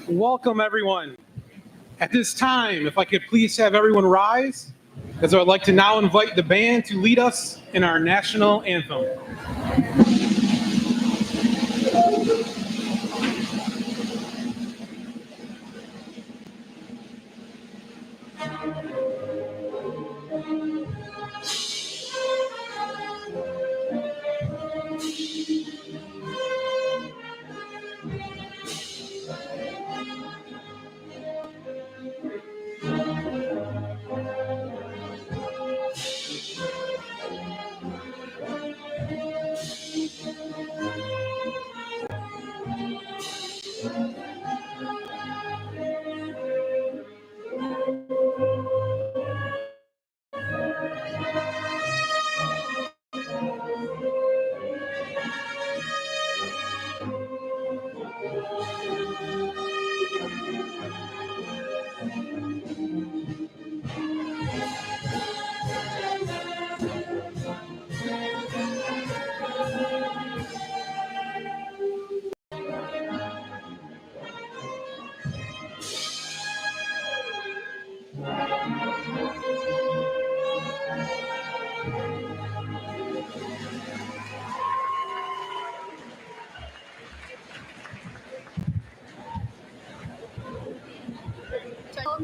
Welcome, everyone. At this time, if I could please have everyone rise, as I would like to now invite the band to lead us in our national anthem.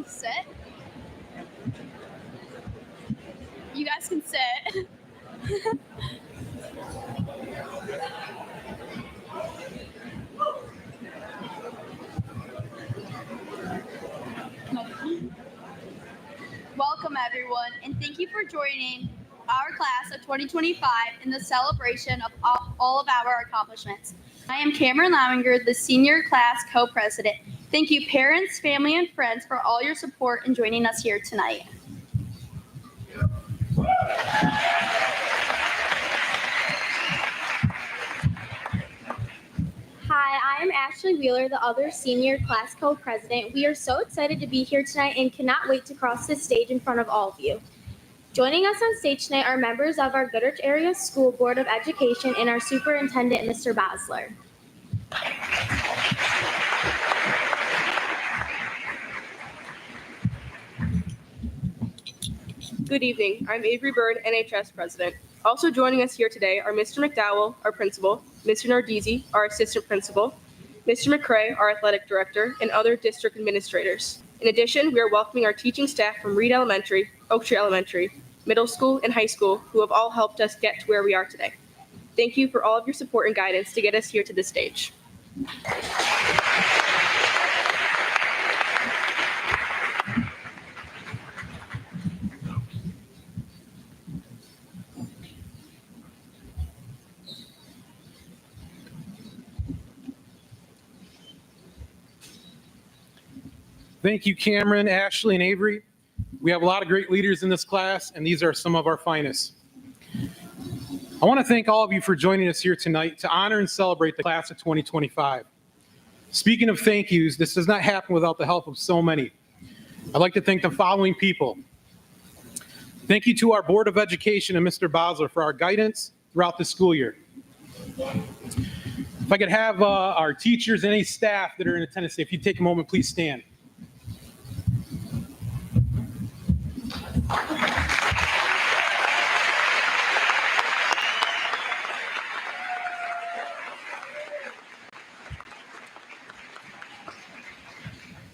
Sit. You guys can sit. Welcome, everyone, and thank you for joining our class of 2025 in the celebration of all of our accomplishments. I am Cameron Lawinger, the senior class co-president. Thank you, parents, family, and friends, for all your support in joining us here tonight. Hi, I'm Ashley Wheeler, the other senior class co-president. We are so excited to be here tonight and cannot wait to cross this stage in front of all of you. Joining us on stage tonight are members of our Goodrich Area School Board of Education and our superintendent, Mr. Bosler. Good evening. I'm Avery Bird, NHS president. Also joining us here today are Mr. McDowell, our principal, Mr. Nardizzi, our assistant principal, Mr. McCrae, our athletic director, and other district administrators. In addition, we are welcoming our teaching staff from Reed Elementary, Oak Tree Elementary, middle school, and high school, who have all helped us get to where we are today. Thank you for all of your support and guidance to get us here to this stage. Thank you, Cameron, Ashley, and Avery. We have a lot of great leaders in this class, and these are some of our finest. I want to thank all of you for joining us here tonight to honor and celebrate the class of 2025. Speaking of thank yous, this does not happen without the help of so many. I'd like to thank the following people. Thank you to our Board of Education and Mr. Bosler for our guidance throughout the school year. If I could have our teachers and any staff that are in attendance, if you take a moment, please stand.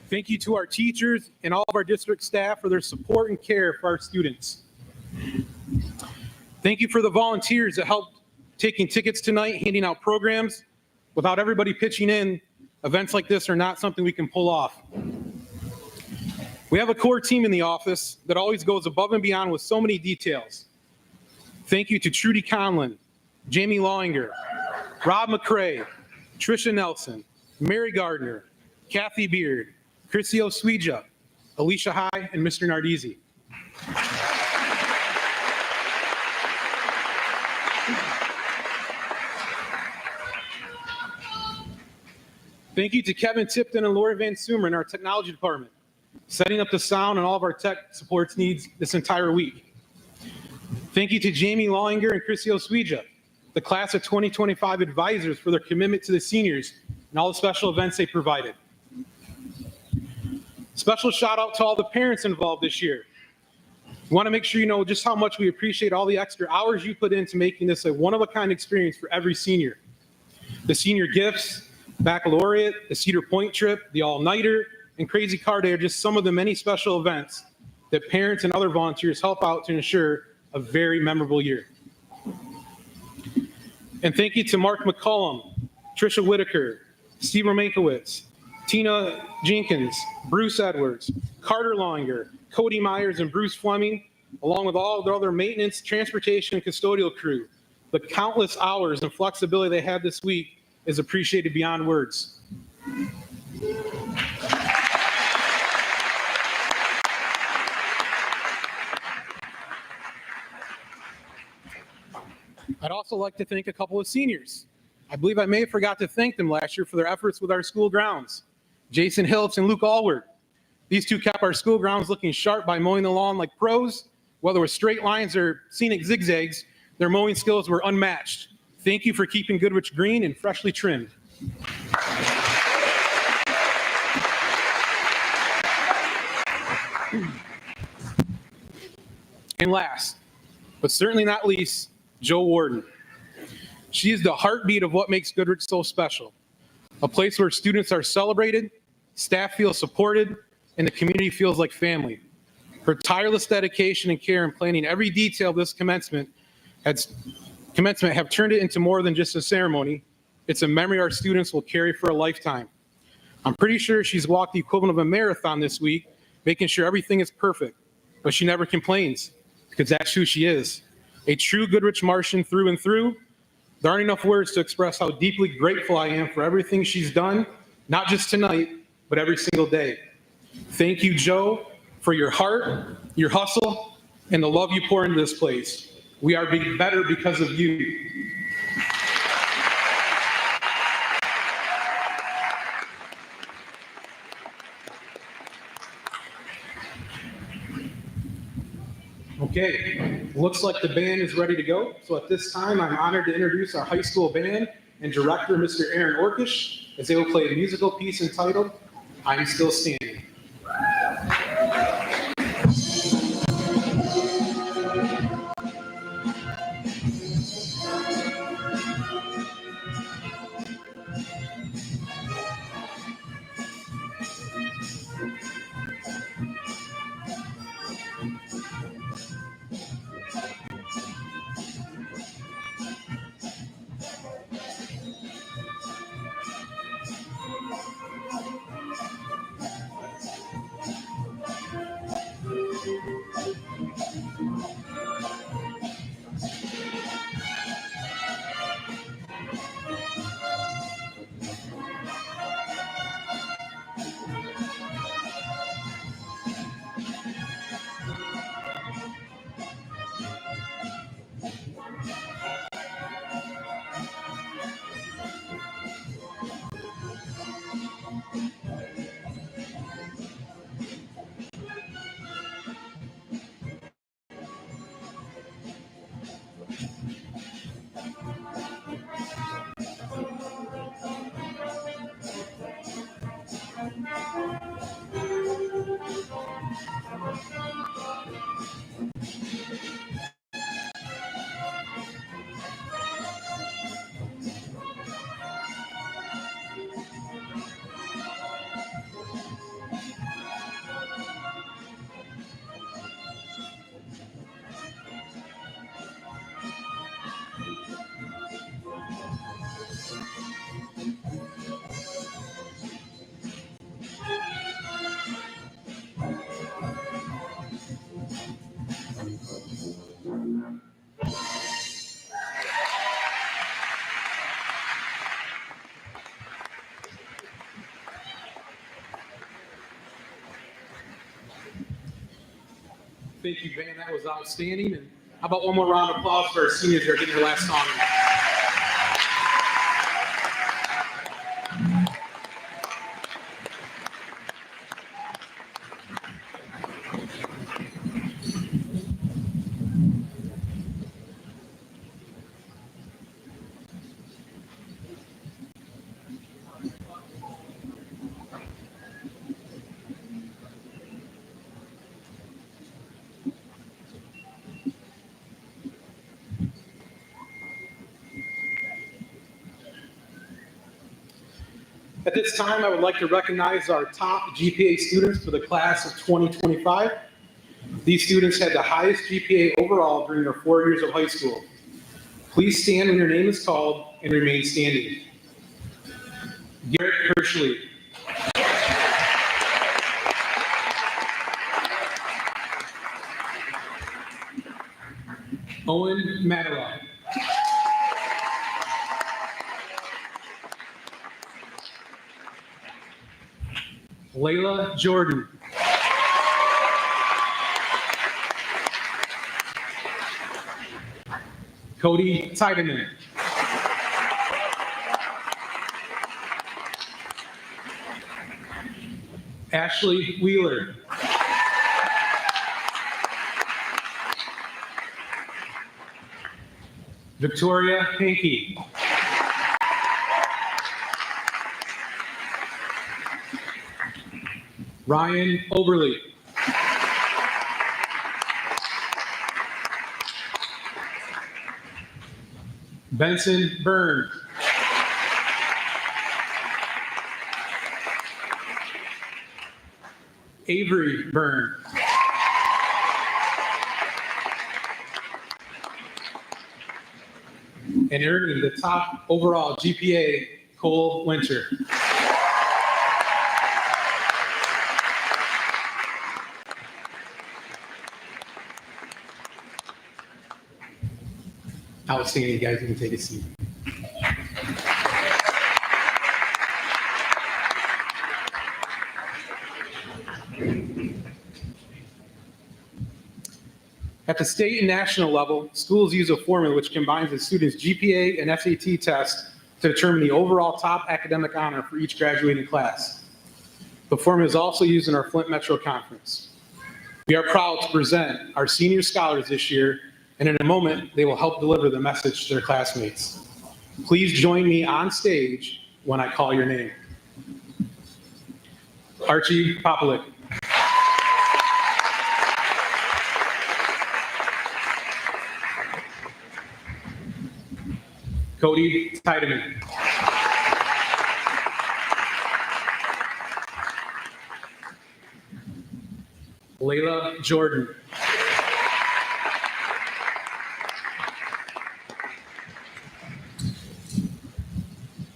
Thank you to our teachers and all of our district staff for their support and care for our students. Thank you for the volunteers that helped taking tickets tonight, handing out programs. Without everybody pitching in, events like this are not something we can pull off. We have a core team in the office that always goes above and beyond with so many details. Thank you to Trudy Conlon, Jamie Lawinger, Rob McCrae, Tricia Nelson, Mary Gardner, Kathy Beard, Chrissy Osweja, Alicia High, and Mr. Nardizzi. Thank you to Kevin Tipton and Lori Van Sumer in our technology department. setting up the sound and all of our tech supports needs this entire week. Thank you to Jamie Lawlinger and Chrissy Osweja, the class of 2025 advisors, for their commitment to the seniors and all the special events they provided. Special shout out to all the parents involved this year. We want to make sure you know just how much we appreciate all the extra hours you put into making this a one-of-a-kind experience for every senior. The senior gifts, baccalaureate, the Cedar Point trip, the all-nighter, and Crazy Car Day are just some of the many special events that parents and other volunteers help out to ensure a very memorable year. And thank you to Mark McCollum, Tricia Whitaker, Steve Romankowitz, Tina Jenkins, Bruce Edwards, Carter Lawlinger, Cody Myers, and Bruce Fleming, along with all the other maintenance, transportation, and custodial crew. The countless hours and flexibility they had this week is appreciated beyond words. I'd also like to thank a couple of seniors. I believe I may have forgot to thank them last year for their efforts with our school grounds. Jason Hiltz and Luke Allward. These two kept our school grounds looking sharp by mowing the lawn like pros. Whether with straight lines or scenic zigzags, their mowing skills were unmatched. Thank you for keeping Goodrich green and freshly trimmed. And last, but certainly not least, Jo Warden. She is the heartbeat of what makes Goodrich so special. A place where students are celebrated, staff feels supported, and the community feels like family. Her tireless dedication and care in planning every detail of this commencement have turned it into more than just a ceremony. It's a memory our students will carry for a lifetime. I'm pretty sure she's walked the equivalent of a marathon this week, making sure everything is perfect, but she never complains because that's who she is. A true Goodrich Martian through and through. There aren't enough words to express how deeply grateful I am for everything she's done, not just tonight, but every single day. Thank you, Jo, for your heart, your hustle, and the love you pour into this place. We are better because of you. Okay, looks like the band is ready to go. So at this time, I'm honored to introduce our high school band and director, Mr. Aaron Orkish, as they will play a musical piece entitled, I'm Still Standing. Thank you, band. That was outstanding. And how about one more round of applause for our seniors who are getting their last song? this time, I would like to recognize our top GPA students for the class of 2025. These students had the highest GPA overall during their 4 years of high school. Please stand when your name is called and remain standing. Garrett Hirschley. Owen Matala. Layla Jordan. Cody Tiedemann. Ashley Wheeler. Victoria Hankey. Ryan Oberly. Benson Byrne. Avery Byrne. And earning the top overall GPA, Cole Winter. Outstanding, you guys. You can take a seat. At the state and national level, schools use a formula which combines the student's GPA and SAT test to determine the overall top academic honor for each graduating class. The formula is also used in our Flint Metro Conference. We are proud to present our senior scholars this year, and in a moment, they will help deliver the message to their classmates. Please join me on stage when I call your name. Archie Popalik. Cody Tiedemann. Layla Jordan.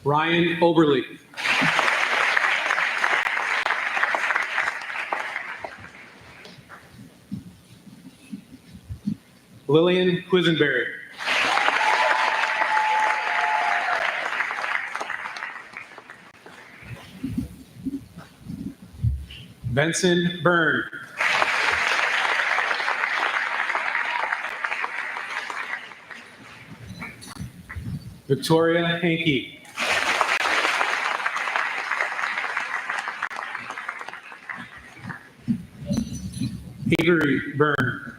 Ryan Oberly. Lillian Quisenberry. Benson Byrne. Victoria Hankey. Avery Byrne.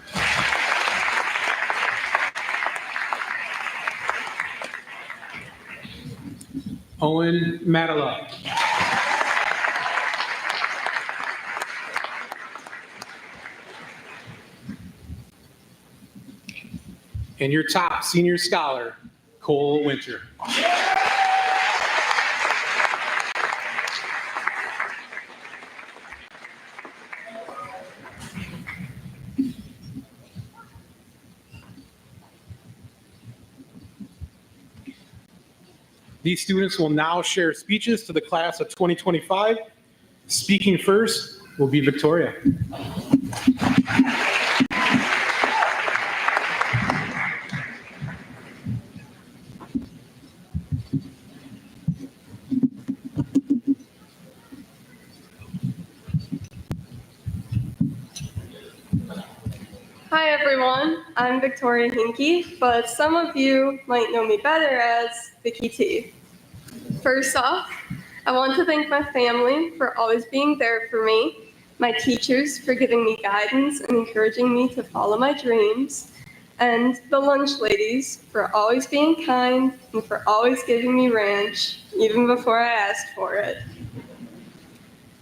Owen Matala. And your top senior scholar, Cole Winter. These students will now share speeches to the class of 2025. Speaking first will be Victoria. Hi everyone, I'm Victoria Hinkey, but some of you might know me better as Vicky T. First off, I want to thank my family for always being there for me, my teachers for giving me guidance and encouraging me to follow my dreams, and the lunch ladies for always being kind and for always giving me ranch, even before I asked for it.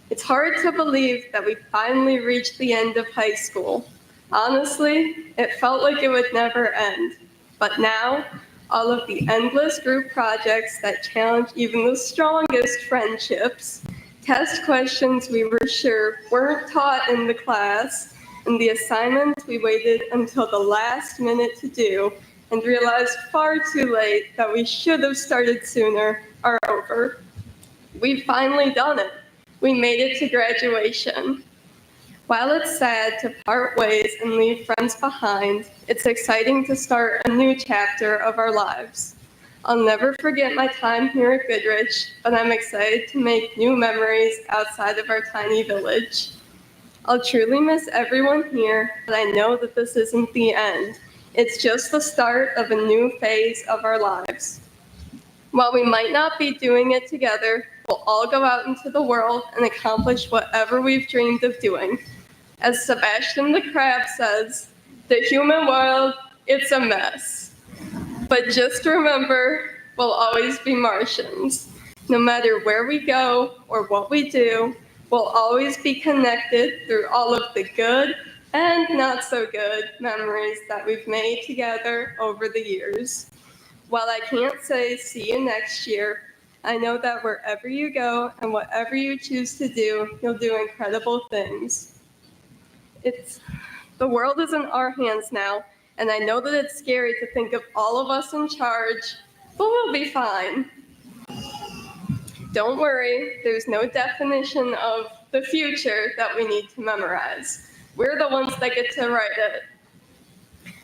It's hard to believe that we finally reached the end of high school. Honestly, it felt like it would never end. But now, all of the endless group projects that challenge even the strongest friendships, test questions we were sure weren't taught in the class, and the assignments we waited until the last minute to do and realized far too late that we should have started sooner are over. We've finally done it. We made it to graduation. While it's sad to part ways and leave friends behind, it's exciting to start a new chapter of our lives. I'll never forget my time here at Goodrich, but I'm excited to make new memories outside of our tiny village. I'll truly miss everyone here, but I know that this isn't the end. It's just the start of a new phase of our lives. While we might not be doing it together, we'll all go out into the world and accomplish whatever we've dreamed of doing. As Sebastian the Crab says, the human world, it's a mess. But just remember, we'll always be Martians. No matter where we go or what we do, we'll always be connected through all of the good and not so good memories that we've made together over the years. While I can't say see you next year, I know that wherever you go and whatever you choose to do, you'll do incredible things. The world is in our hands now, and I know that it's scary to think of all of us in charge, but we'll be fine. Don't worry, there's no definition of the future that we need to memorize. We're the ones that get to write it.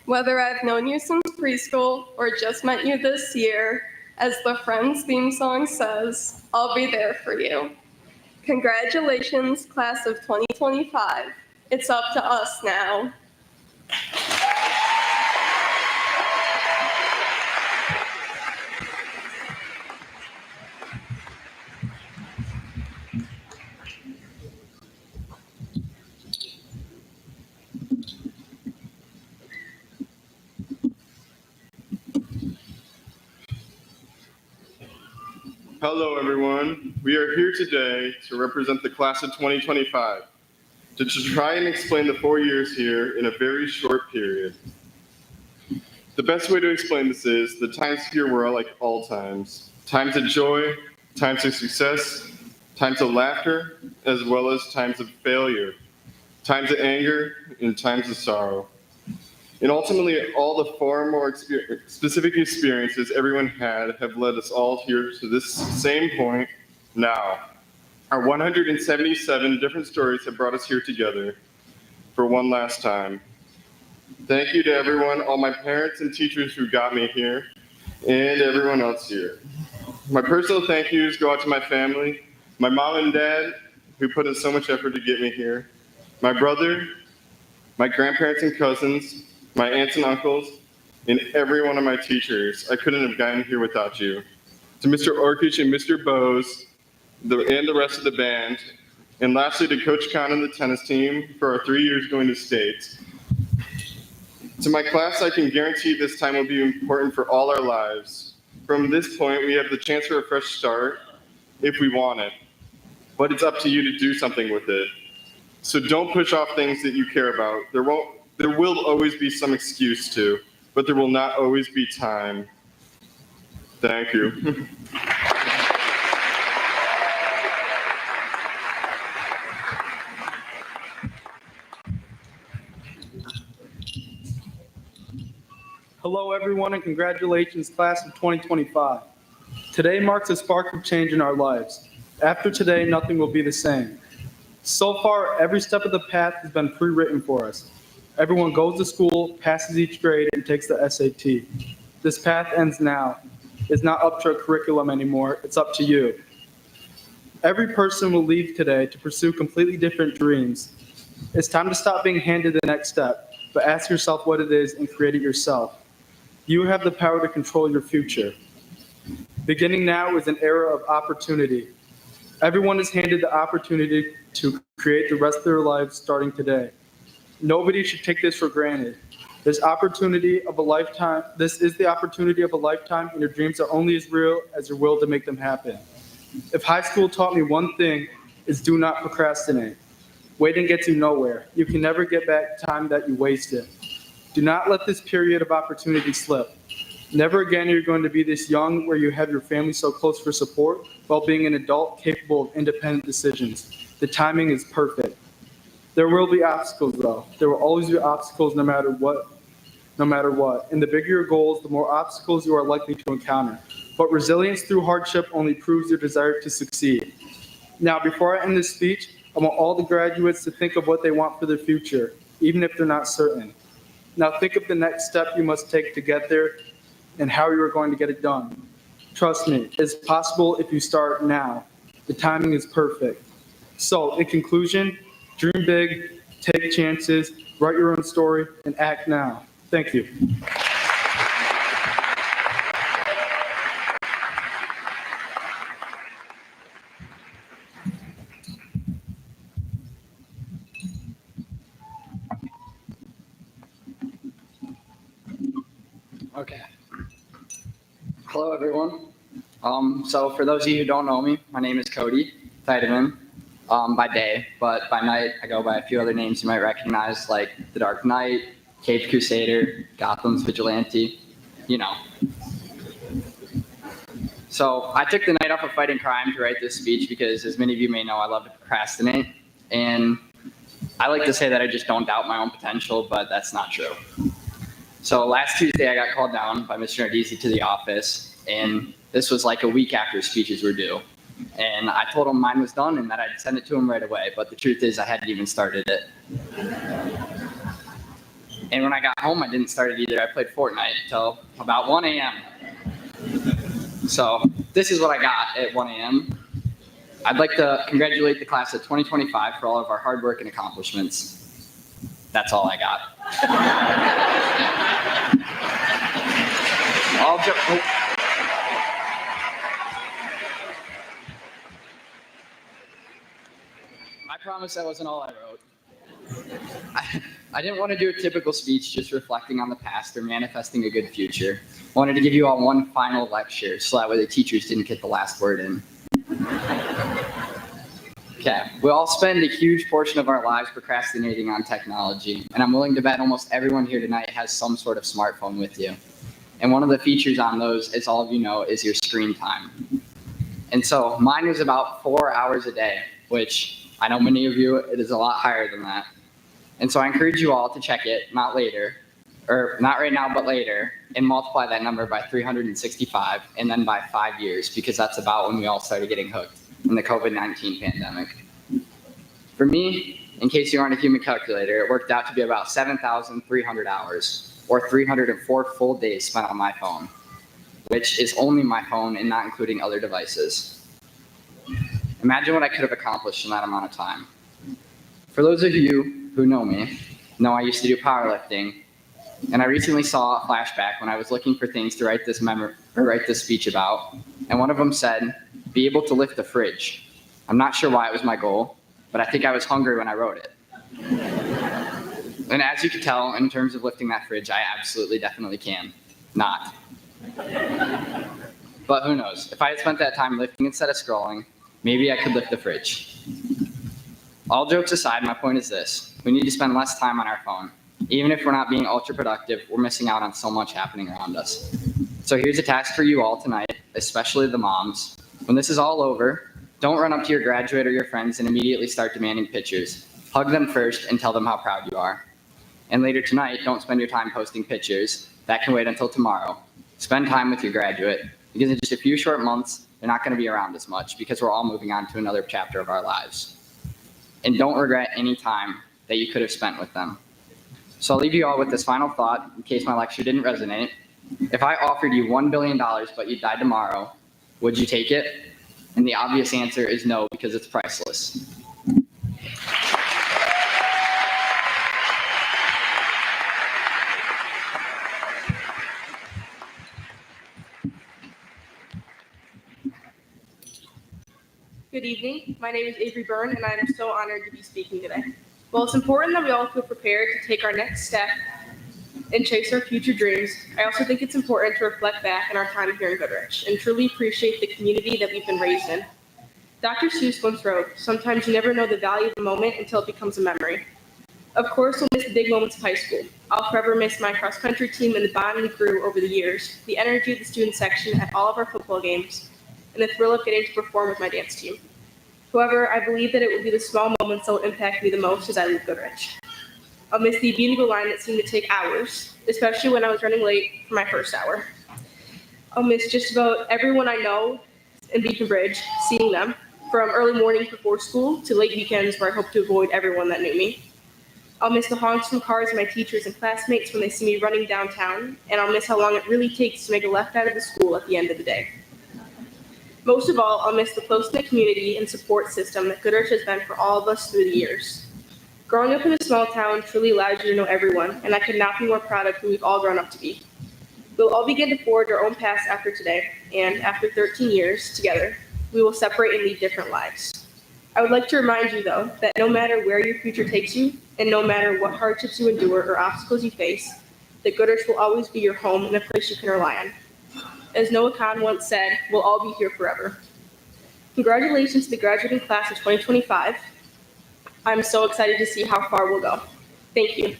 Whether I've known you since preschool or just met you this year, as the Friends theme song says, I'll be there for you. Congratulations, class of 2025. It's up to us now. Hello, everyone. We are here today to represent the class of 2025, to try and explain the 4 years here in a very short period. The best way to explain this is the times here were like all times. Times of joy, times of success, times of laughter, as well as times of failure, times of anger, and times of sorrow. And ultimately, all the far more specific experiences everyone had have led us all here to this same point now. Our 177 different stories have brought us here together for one last time. Thank you to everyone, all my parents and teachers who got me here, and everyone else here. My personal thank yous go out to my family, my mom and dad, who put in so much effort to get me here, my brother, my grandparents and cousins, my aunts and uncles, and every one of my teachers. I couldn't have gotten here without you. To Mr. Orkich and Mr. Bose, and the rest of the band, and lastly to Coach Khan and the tennis team for our 3 years going to states. To my class, I can guarantee this time will be important for all our lives. From this point, we have the chance for a fresh start if we want it, but it's up to you to do something with it. So don't push off things that you care about. There will always be some excuse to, but there will not always be time. Thank you. Hello, everyone, and congratulations, class of 2025. Today marks a spark of change in our lives. After today, nothing will be the same. So far, every step of the path has been pre-written for us. Everyone goes to school, passes each grade, and takes the SAT. This path ends now. It's not up to a curriculum anymore, it's up to you. Every person will leave today to pursue completely different dreams. It's time to stop being handed the next step, but ask yourself what it is and create it yourself. You have the power to control your future. Beginning now is an era of opportunity. Everyone is handed the opportunity to create the rest of their lives starting today. Nobody should take this for granted. This is the opportunity of a lifetime, and your dreams are only as real as your will to make them happen. If high school taught me one thing, it's do not procrastinate. Waiting gets you nowhere. You can never get back time that you wasted. Do not let this period of opportunity slip. Never again are you going to be this young where you have your family so close for support while being an adult capable of independent decisions. The timing is perfect. There will be obstacles though. There will always be obstacles no matter what. And the bigger your goals, the more obstacles you are likely to encounter. But resilience through hardship only proves your desire to succeed. Now, before I end this speech, I want all the graduates to think of what they want for their future, even if they're not certain. Now think of the next step you must take to get there and how you are going to get it done. Trust me, it's possible if you start now. The timing is perfect. So, in conclusion, dream big, take chances, write your own story, and act now. Thank you. Okay. Hello, everyone. So for those of you who don't know me, my name is Cody Tiedemann by day, but by night I go by a few other names you might recognize, like the Dark Knight, Caped Crusader, Gotham's Vigilante, you know. So I took the night off of fighting crime to write this speech because, as many of you may know, I love to procrastinate, and I like to say that I just don't doubt my own potential, but that's not true. So last Tuesday, I got called down by Mr. Nardisi to the office, and this was like a week after speeches were due. And I told him mine was done and that I'd send it to him right away, but the truth is I hadn't even started it. And when I got home, I didn't start it either. I played Fortnite until about 1 a.m. So this is what I got at 1 a.m. I'd like to congratulate the class of 2025 for all of our hard work and accomplishments. That's all I got. I promise that wasn't all I wrote. I didn't want to do a typical speech just reflecting on the past or manifesting a good future. I wanted to give you all one final lecture so that way the teachers didn't get the last word in. Okay, we all spend a huge portion of our lives procrastinating on technology, and I'm willing to bet almost everyone here tonight has some sort of smartphone with you. And one of the features on those, as all of you know, is your screen time. And so mine was about 4 hours a day, which I know many of you, it is a lot higher than that. And so I encourage you all to check it, not right now, but later, and multiply that number by 365, and then by 5 years, because that's about when we all started getting hooked in the COVID-19 pandemic. For me, in case you aren't a human calculator, it worked out to be about 7,300 hours, or 304 full days spent on my phone, which is only my phone and not including other devices. Imagine what I could have accomplished in that amount of time. For those of you who know me, know I used to do powerlifting, and I recently saw a flashback when I was looking for things to write this speech about, and one of them said, be able to lift the fridge. I'm not sure why it was my goal, but I think I was hungry when I wrote it. And as you can tell, in terms of lifting that fridge, I absolutely definitely can. Not. But who knows? If I had spent that time lifting instead of scrolling, maybe I could lift the fridge. All jokes aside, my point is this. We need to spend less time on our phone. Even if we're not being ultra productive, we're missing out on so much happening around us. So here's a task for you all tonight, especially the moms. When this is all over, don't run up to your graduate or your friends and immediately start demanding pictures. Hug them first and tell them how proud you are. And later tonight, don't spend your time posting pictures. That can wait until tomorrow. Spend time with your graduate, because in just a few short months, they're not going to be around as much because we're all moving on to another chapter of our lives. And don't regret any time that you could have spent with them. So I'll leave you all with this final thought in case my lecture didn't resonate. If I offered you $1 billion but you died tomorrow, would you take it? And the obvious answer is no, because it's priceless. Good evening. My name is Avery Byrne, and I am so honored to be speaking today. While it's important that we all feel prepared to take our next step and chase our future dreams, I also think it's important to reflect back on our time here in Goodrich and truly appreciate the community that we've been raised in. Dr. Seuss once wrote, "Sometimes you never know the value of a moment until it becomes a memory." Of course, we'll miss the big moments of high school. I'll forever miss my cross-country team and the bond we grew over the years, the energy of the student section at all of our football games, and the thrill of getting to perform with my dance team. However, I believe that it will be the small moments that will impact me the most as I leave Goodrich. I'll miss the beautiful line that seemed to take hours, especially when I was running late for my first hour. I'll miss just about everyone I know in Beacon Bridge, seeing them, from early mornings before school to late weekends where I hope to avoid everyone that knew me. I'll miss the honks from cars of my teachers and classmates when they see me running downtown, and I'll miss how long it really takes to make a left out of the school at the end of the day. Most of all, I'll miss the close-knit community and support system that Goodrich has been for all of us through the years. Growing up in a small town truly allows you to know everyone, and I could not be more proud of who we've all grown up to be. We'll all begin to forge our own paths after today, and after 13 years together, we will separate and lead different lives. I would like to remind you, though, that no matter where your future takes you, and no matter what hardships you endure or obstacles you face, that Goodrich will always be your home and a place you can rely on. As Noah Kahn once said, we'll all be here forever. Congratulations to the graduating class of 2025. I'm so excited to see how far we'll go. Thank you.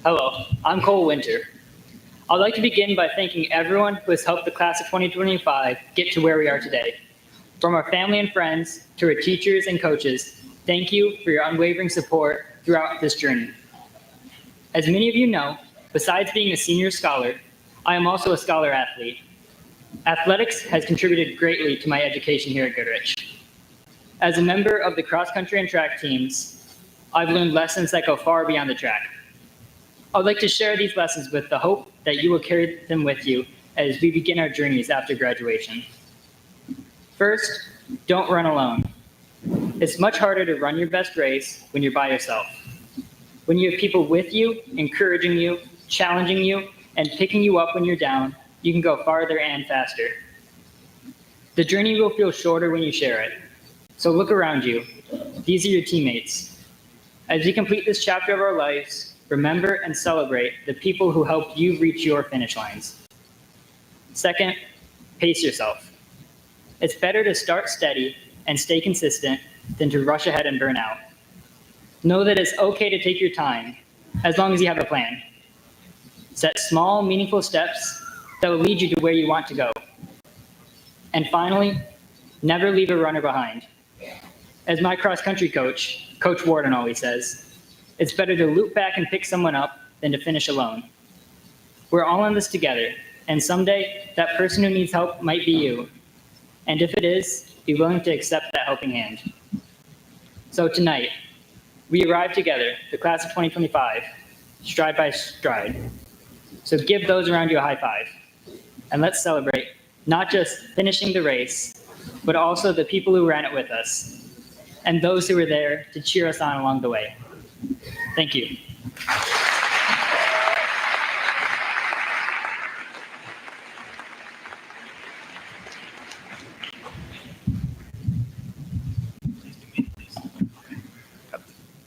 Hello, I'm Cole Winter. I'd like to begin by thanking everyone who has helped the class of 2025 get to where we are today. From our family and friends to our teachers and coaches, thank you for your unwavering support throughout this journey. As many of you know, besides being a senior scholar, I am also a scholar athlete. Athletics has contributed greatly to my education here at Goodrich. As a member of the cross-country and track teams, I've learned lessons that go far beyond the track. I would like to share these lessons with the hope that you will carry them with you as we begin our journeys after graduation. First, don't run alone. It's much harder to run your best race when you're by yourself. When you have people with you, encouraging you, challenging you, and picking you up when you're down, you can go farther and faster. The journey will feel shorter when you share it. So look around you. These are your teammates. As we complete this chapter of our lives, remember and celebrate the people who helped you reach your finish lines. Second, pace yourself. It's better to start steady and stay consistent than to rush ahead and burn out. Know that it's okay to take your time, as long as you have a plan. Set small, meaningful steps that will lead you to where you want to go. And finally, never leave a runner behind. As my cross-country coach, Coach Warden always says, it's better to loop back and pick someone up than to finish alone. We're all in this together, and someday that person who needs help might be you. And if it is, be willing to accept that helping hand. So tonight, we arrive together, the class of 2025, stride by stride. So give those around you a high five, and let's celebrate not just finishing the race, but also the people who ran it with us, and those who were there to cheer us on along the way. Thank you.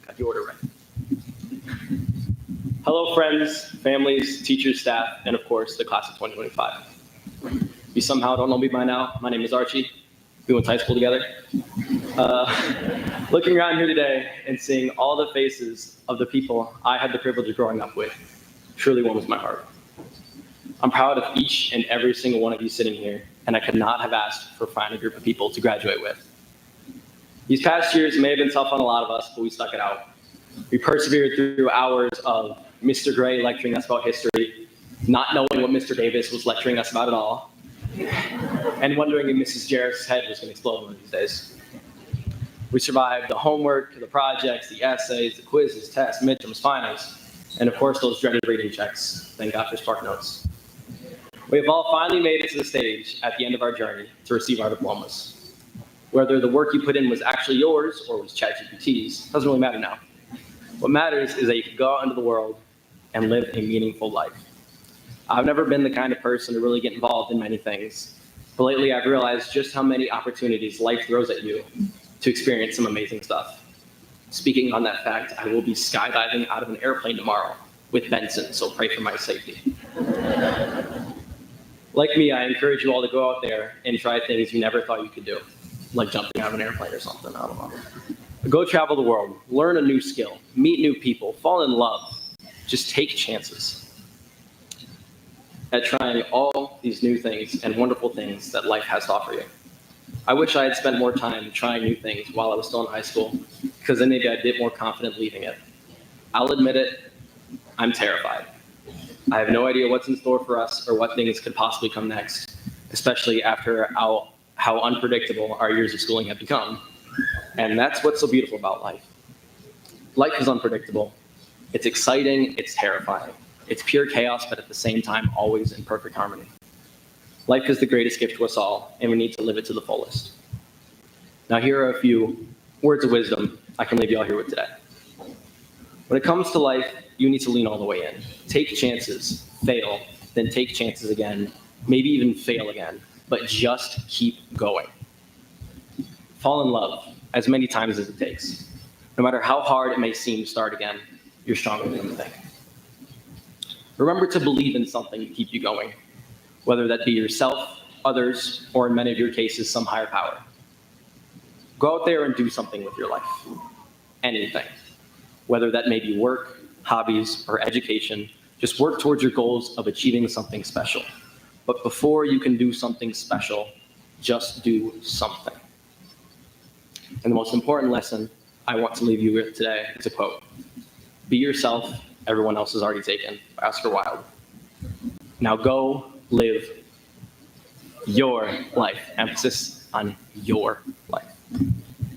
Got the order right. Hello, friends, families, teachers, staff, and of course, the class of 2025. If you somehow don't know me by now, my name is Archie. We went to high school together. Looking around here today and seeing all the faces of the people I had the privilege of growing up with truly warms my heart. I'm proud of each and every single one of you sitting here, and I could not have asked for a finer group of people to graduate with. These past years may have been tough on a lot of us, but we stuck it out. We persevered through hours of Mr. Gray lecturing us about history, not knowing what Mr. Davis was lecturing us about at all, and wondering if Mrs. Jarrett's head was going to explode one of these days. We survived the homework, the projects, the essays, the quizzes, tests, midterms, finals, and of course those dreaded reading checks. Thank God for Spark Notes. We have all finally made it to the stage at the end of our journey to receive our diplomas. Whether the work you put in was actually yours or was ChatGPT's doesn't really matter now. What matters is that you can go out into the world and live a meaningful life. I've never been the kind of person to really get involved in many things, but lately I've realized just how many opportunities life throws at you to experience some amazing stuff. Speaking on that fact, I will be skydiving out of an airplane tomorrow with Benson, so pray for my safety. Like me, I encourage you all to go out there and try things you never thought you could do, like jumping out of an airplane or something, I don't know. Go travel the world, learn a new skill, meet new people, fall in love. Just take chances at trying all these new things and wonderful things that life has to offer you. I wish I had spent more time trying new things while I was still in high school, because then maybe I'd be more confident leaving it. I'll admit it, I'm terrified. I have no idea what's in store for us or what things could possibly come next, especially after how unpredictable our years of schooling have become. And that's what's so beautiful about life. Life is unpredictable. It's exciting, it's terrifying. It's pure chaos, but at the same time, always in perfect harmony. Life is the greatest gift to us all, and we need to live it to the fullest. Now, here are a few words of wisdom I can leave you all here with today. When it comes to life, you need to lean all the way in. Take chances, fail, then take chances again, maybe even fail again, but just keep going. Fall in love as many times as it takes. No matter how hard it may seem to start again, you're stronger than you think. Remember to believe in something to keep you going, whether that be yourself, others, or in many of your cases, some higher power. Go out there and do something with your life. Anything. Whether that may be work, hobbies, or education, just work towards your goals of achieving something special. But before you can do something special, just do something. And the most important lesson I want to leave you with today is a quote. Be yourself, everyone else is already taken, by Oscar Wilde. Now go live your life. Emphasis on your life.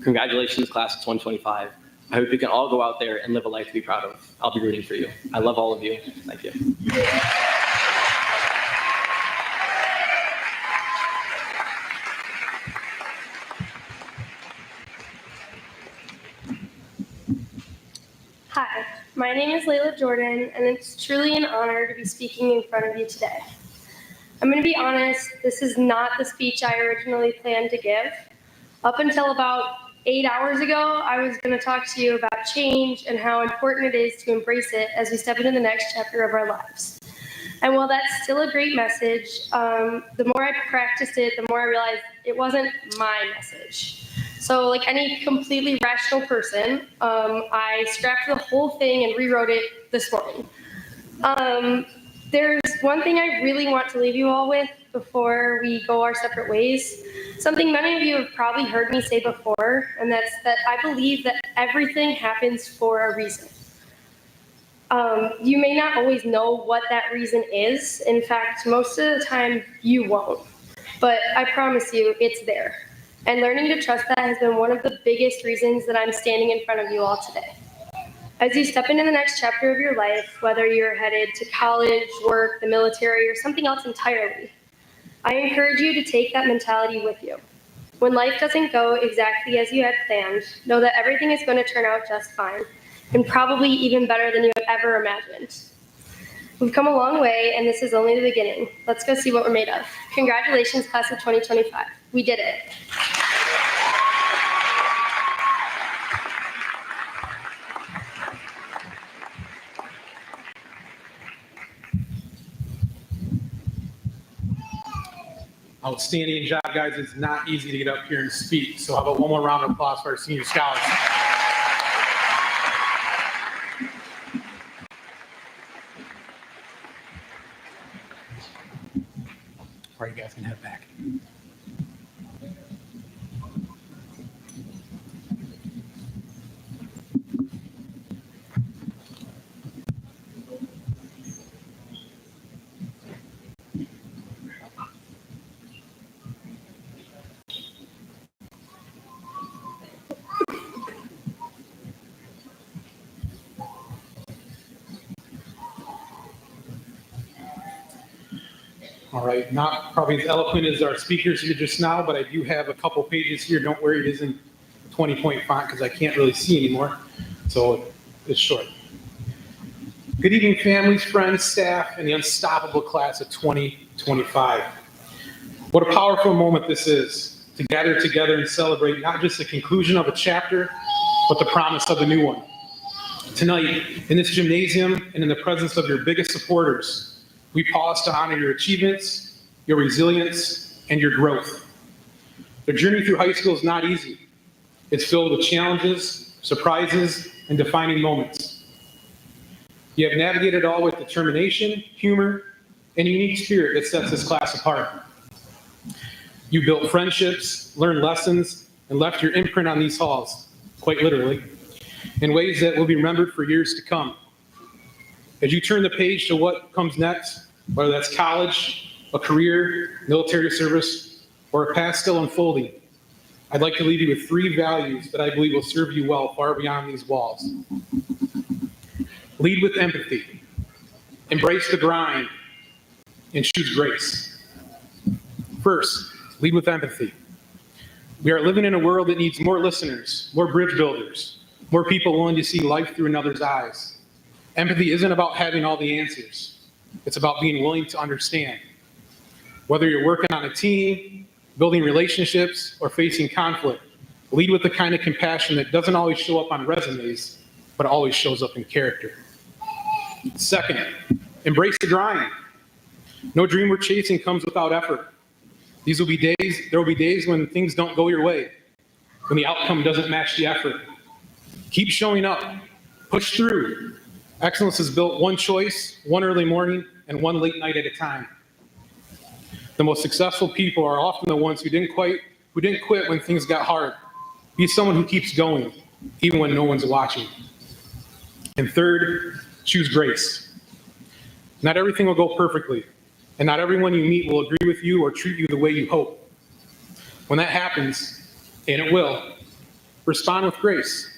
Congratulations, class of 2025. I hope you can all go out there and live a life to be proud of. I'll be rooting for you. I love all of you. Thank you. Hi, my name is Layla Jordan, and it's truly an honor to be speaking in front of you today. I'm going to be honest, this is not the speech I originally planned to give. Up until about 8 hours ago, I was going to talk to you about change and how important it is to embrace it as we step into the next chapter of our lives. And while that's still a great message, the more I practiced it, the more I realized it wasn't my message. So like any completely rational person, I scrapped the whole thing and rewrote it this morning. There's one thing I really want to leave you all with before we go our separate ways. Something many of you have probably heard me say before, and that's that I believe that everything happens for a reason. You may not always know what that reason is. In fact, most of the time you won't. But I promise you, it's there. And learning to trust that has been one of the biggest reasons that I'm standing in front of you all today. As you step into the next chapter of your life, whether you're headed to college, work, the military, or something else entirely, I encourage you to take that mentality with you. When life doesn't go exactly as you had planned, know that everything is going to turn out just fine, and probably even better than you have ever imagined. We've come a long way, and this is only the beginning. Let's go see what we're made of. Congratulations, class of 2025. We did it. Outstanding job, guys. It's not easy to get up here and speak. So how about one more round of applause for our senior scholars? All right, you guys can head back. All right, not probably as eloquent as our speakers here just now, but I do have a couple pages here. Don't worry, it isn't 20-point font because I can't really see anymore, so it's short. Good evening, families, friends, staff, and the unstoppable class of 2025. What a powerful moment this is to gather together and celebrate not just the conclusion of a chapter, but the promise of a new one. Tonight, in this gymnasium and in the presence of your biggest supporters, we pause to honor your achievements, your resilience, and your growth. The journey through high school is not easy. It's filled with challenges, surprises, and defining moments. You have navigated it all with determination, humor, and a unique spirit that sets this class apart. You built friendships, learned lessons, and left your imprint on these halls, quite literally, in ways that will be remembered for years to come. As you turn the page to what comes next, whether that's college, a career, military service, or a path still unfolding, I'd like to leave you with 3 values that I believe will serve you well far beyond these walls. Lead with empathy, embrace the grind, and choose grace. First, lead with empathy. We are living in a world that needs more listeners, more bridge builders, more people willing to see life through another's eyes. Empathy isn't about having all the answers. It's about being willing to understand. Whether you're working on a team, building relationships, or facing conflict, lead with the kind of compassion that doesn't always show up on resumes, but always shows up in character. Second, embrace the grind. No dream we're chasing comes without effort. There will be days when things don't go your way, when the outcome doesn't match the effort. Keep showing up, push through. Excellence is built one choice, one early morning, and one late night at a time. The most successful people are often the ones who didn't quit when things got hard. Be someone who keeps going, even when no one's watching. And third, choose grace. Not everything will go perfectly, and not everyone you meet will agree with you or treat you the way you hope. When that happens, and it will, respond with grace.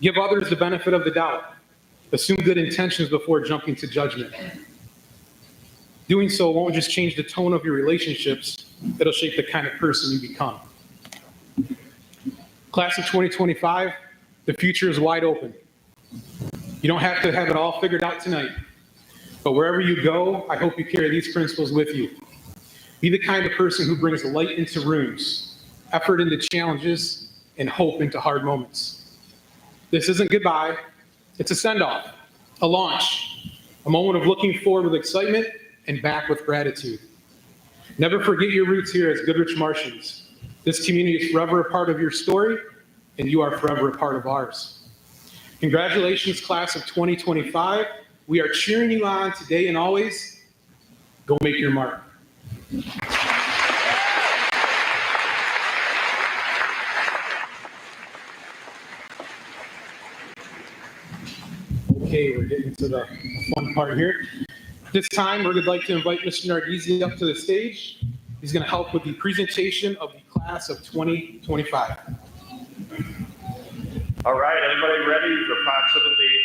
Give others the benefit of the doubt. Assume good intentions before jumping to judgment. Doing so won't just change the tone of your relationships, it'll shape the kind of person you become. Class of 2025, the future is wide open. You don't have to have it all figured out tonight, but wherever you go, I hope you carry these principles with you. Be the kind of person who brings light into rooms, effort into challenges, and hope into hard moments. This isn't goodbye, it's a send-off, a launch, a moment of looking forward with excitement and back with gratitude. Never forget your roots here as Goodrich Martians. This community is forever a part of your story, and you are forever a part of ours. Congratulations, class of 2025. We are cheering you on today and always. Go make your mark. Okay, we're getting to the fun part here. This time, we'd like to invite Mr. Nardizzi up to the stage. He's going to help with the presentation of the class of 2025. All right, everybody ready for approximately...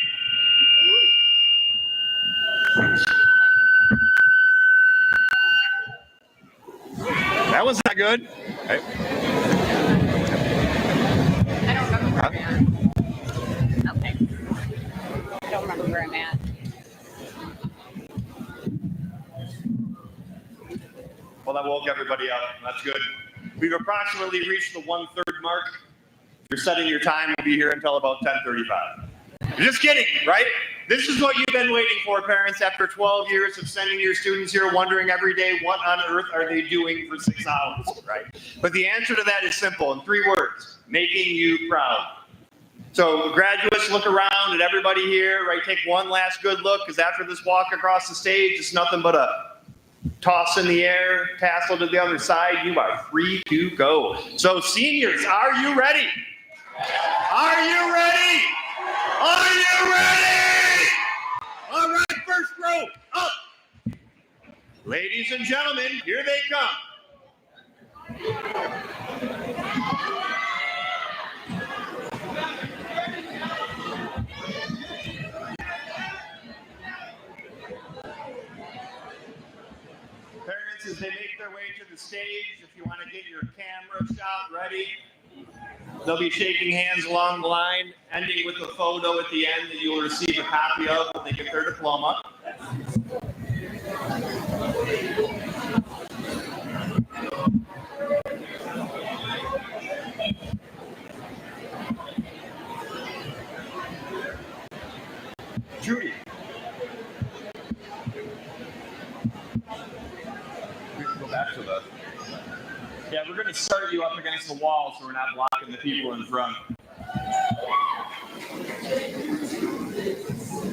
That was not good. Okay. I don't remember where I'm at. Okay. I don't remember where I'm at. Well, that woke everybody up. That's good. We've approximately reached the 1/3 mark. If you're setting your time, we'll be here until about 10:35. Just kidding, right? This is what you've been waiting for, parents, after 12 years of sending your students here, wondering every day, what on earth are they doing for 6 hours, right? But the answer to that is simple, in 3 words: making you proud. So graduates, look around at everybody here, right? Take one last good look, because after this walk across the stage, it's nothing but a toss in the air, tassel to the other side. You are free to go. So seniors, are you ready? Are you ready? Are you ready? All right, first row, up. Ladies and gentlemen, here they come. Parents, as they make their way to the stage, if you want to get your camera shot ready, they'll be shaking hands along the line, ending with a photo at the end that you will receive a copy of when they get their diploma. Yeah, we're going to start you up against the wall so we're not blocking the people in front. I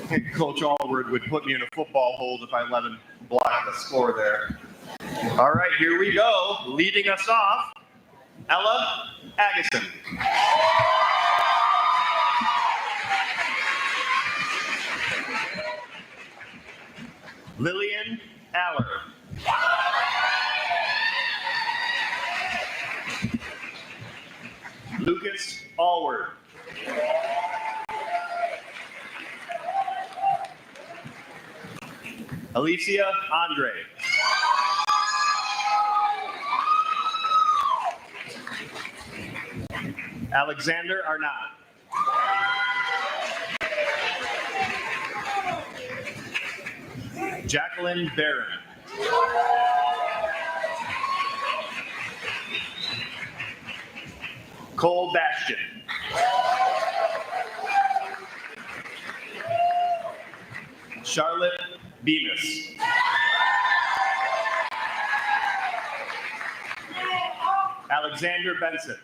think Coach Allward would put me in a football hold if I let him block the score there. All right, here we go. Leading us off, Ella Agason. Lillian Aller. Lucas Allward. Alicia Andre. Alexander Arnott. Jacqueline Barron. Cole Bastion. Charlotte Bemis. Alexander Benson.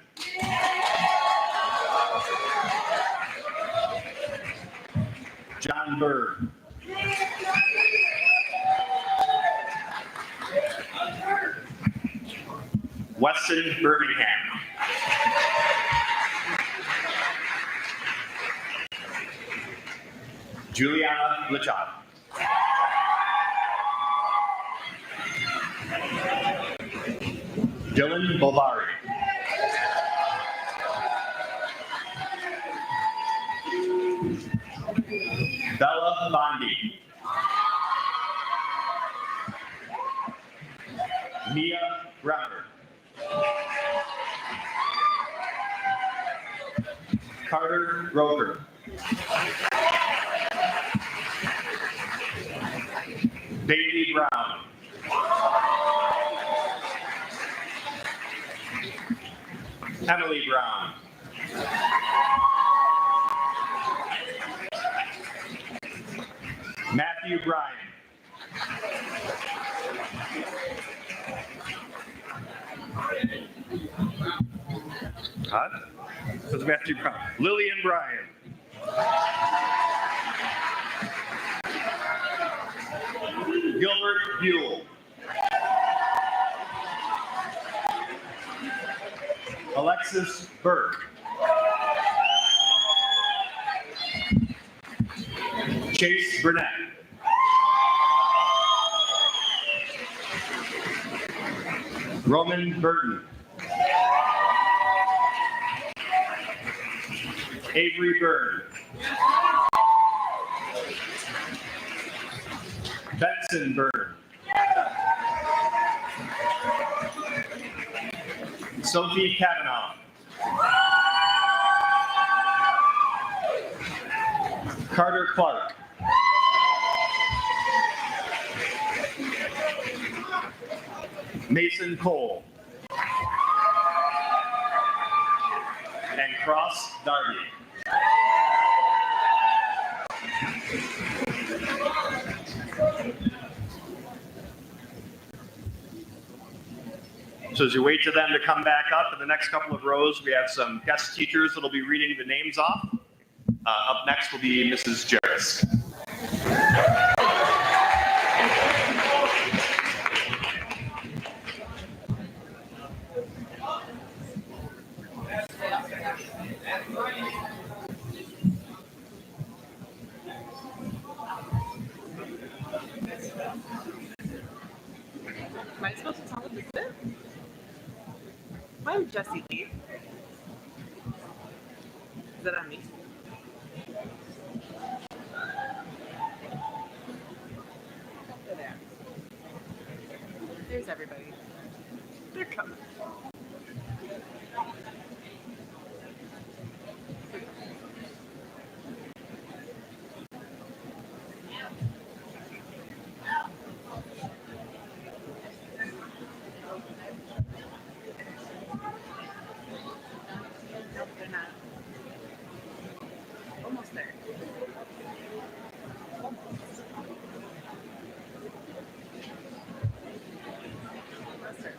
John Bird. Weston Birmingham. Juliana Lachad. Dylan Bovari. Bella Bondi. Mia Bremmer. Carter Roker. Bailey Brown. Emily Brown. Matthew Bryan. Huh? That's Matthew Brown. Lillian Bryan. Gilbert Buell. Alexis Burke. Chase Burnett. Roman Burton. Avery Byrne. Benson Byrne. Sophie Kavanaugh. Carter Clark. Mason Cole. And Cross Darby. So as you wait for them to come back up in the next couple of rows, we have some guest teachers that'll be reading the names off. Up next will be Mrs. Jarris. Am I supposed to tell them this bit? Why would Jesse leave? Is that on me? There. There's everybody. They're coming. They're not. Almost there. Almost there.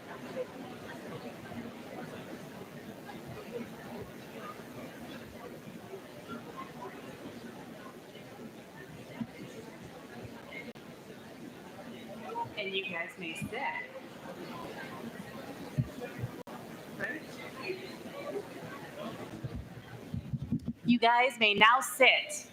And you guys may sit. You guys may now sit.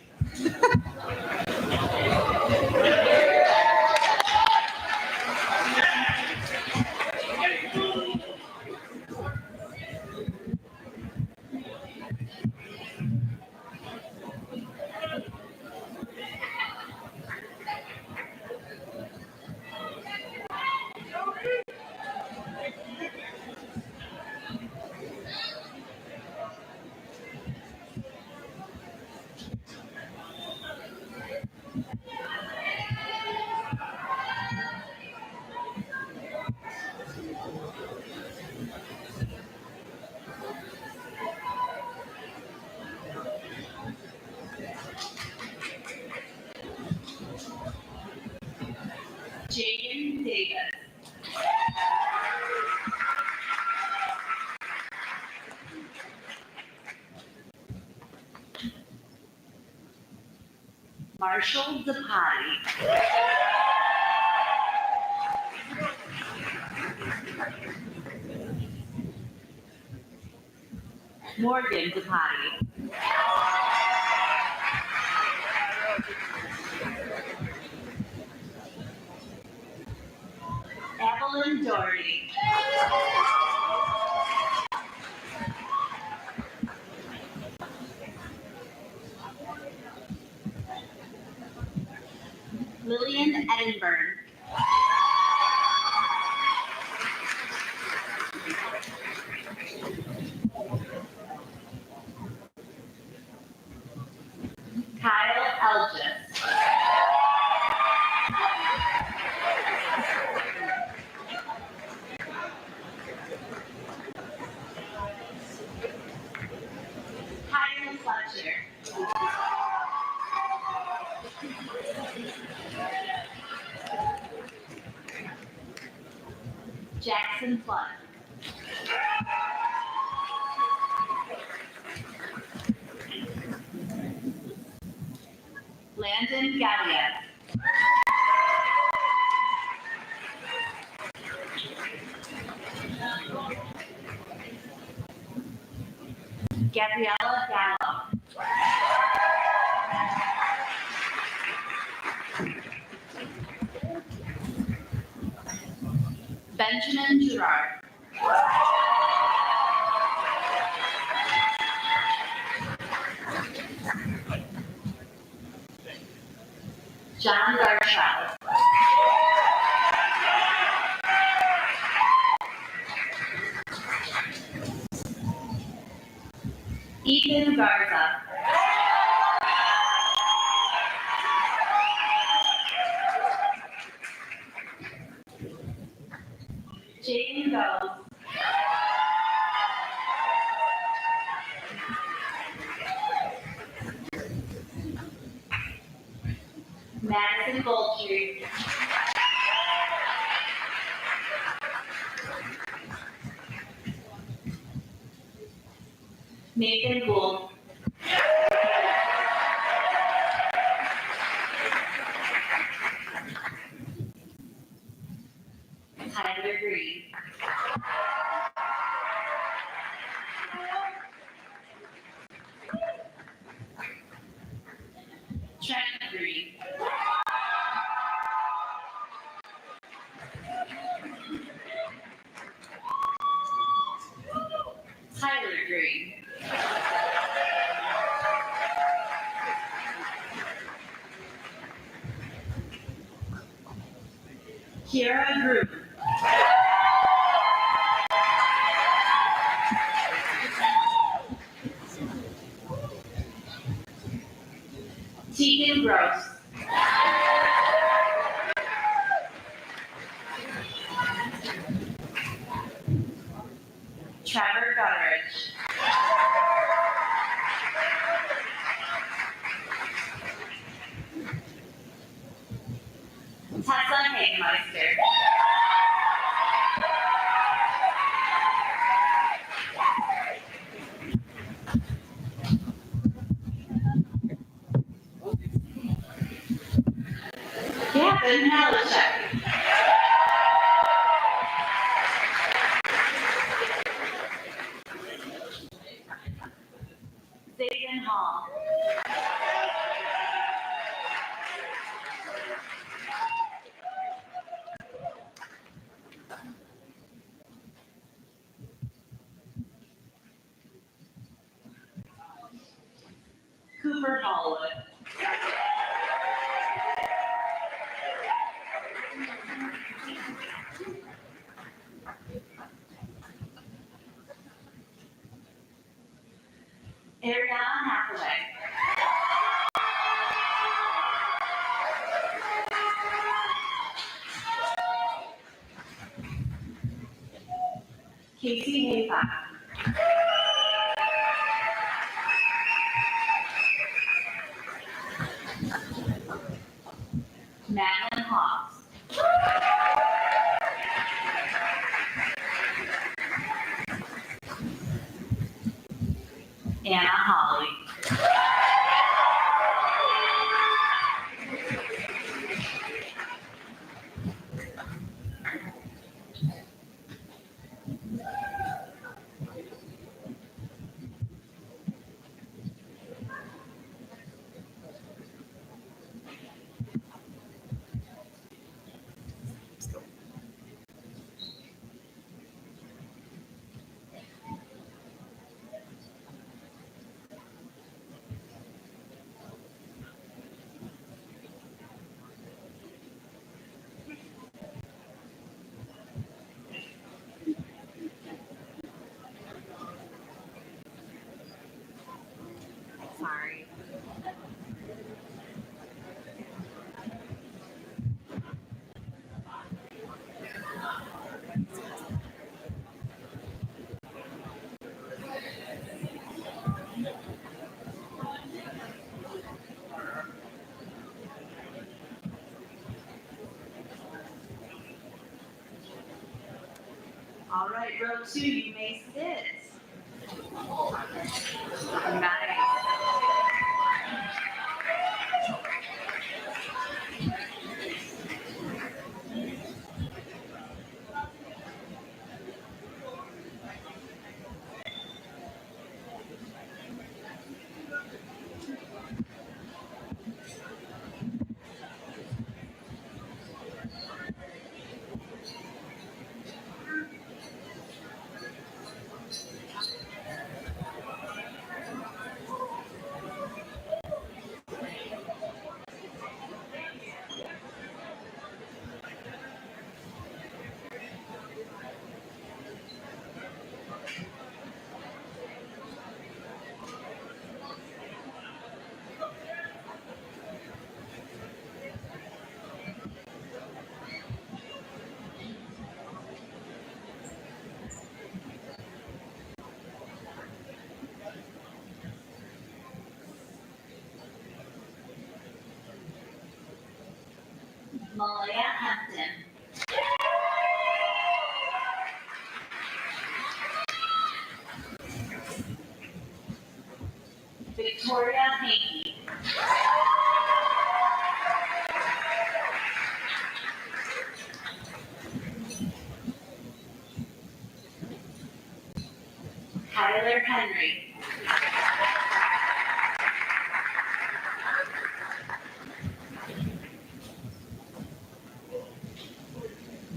Jaden Davis. Marshall Zapati. Morgan Zapati. Evelyn Doherty. Lillian Edinburgh. Kyle Elgis. Tyson Fletcher. Jackson Flood. Landon Galliet. Gabriella Gallo. Benjamin Gerard. John Gartrell. Ethan Garza. Jaden Goes. Madison Goldtree. Nathan Gould. Tyler Green. Trent Green. Tyler Green. Kiara Group. Tegan Gross. Trevor Goodrich. Tessa Hagemeister. Gavin Halishek. Christopher Howlett. Ariana Hathaway. Casey Haycock. Madeline Hawks. Anna Holly. Sorry. All right, row 2, you may sit. Nice. Malaya Hampton. Victoria Hanky. Tyler Henry.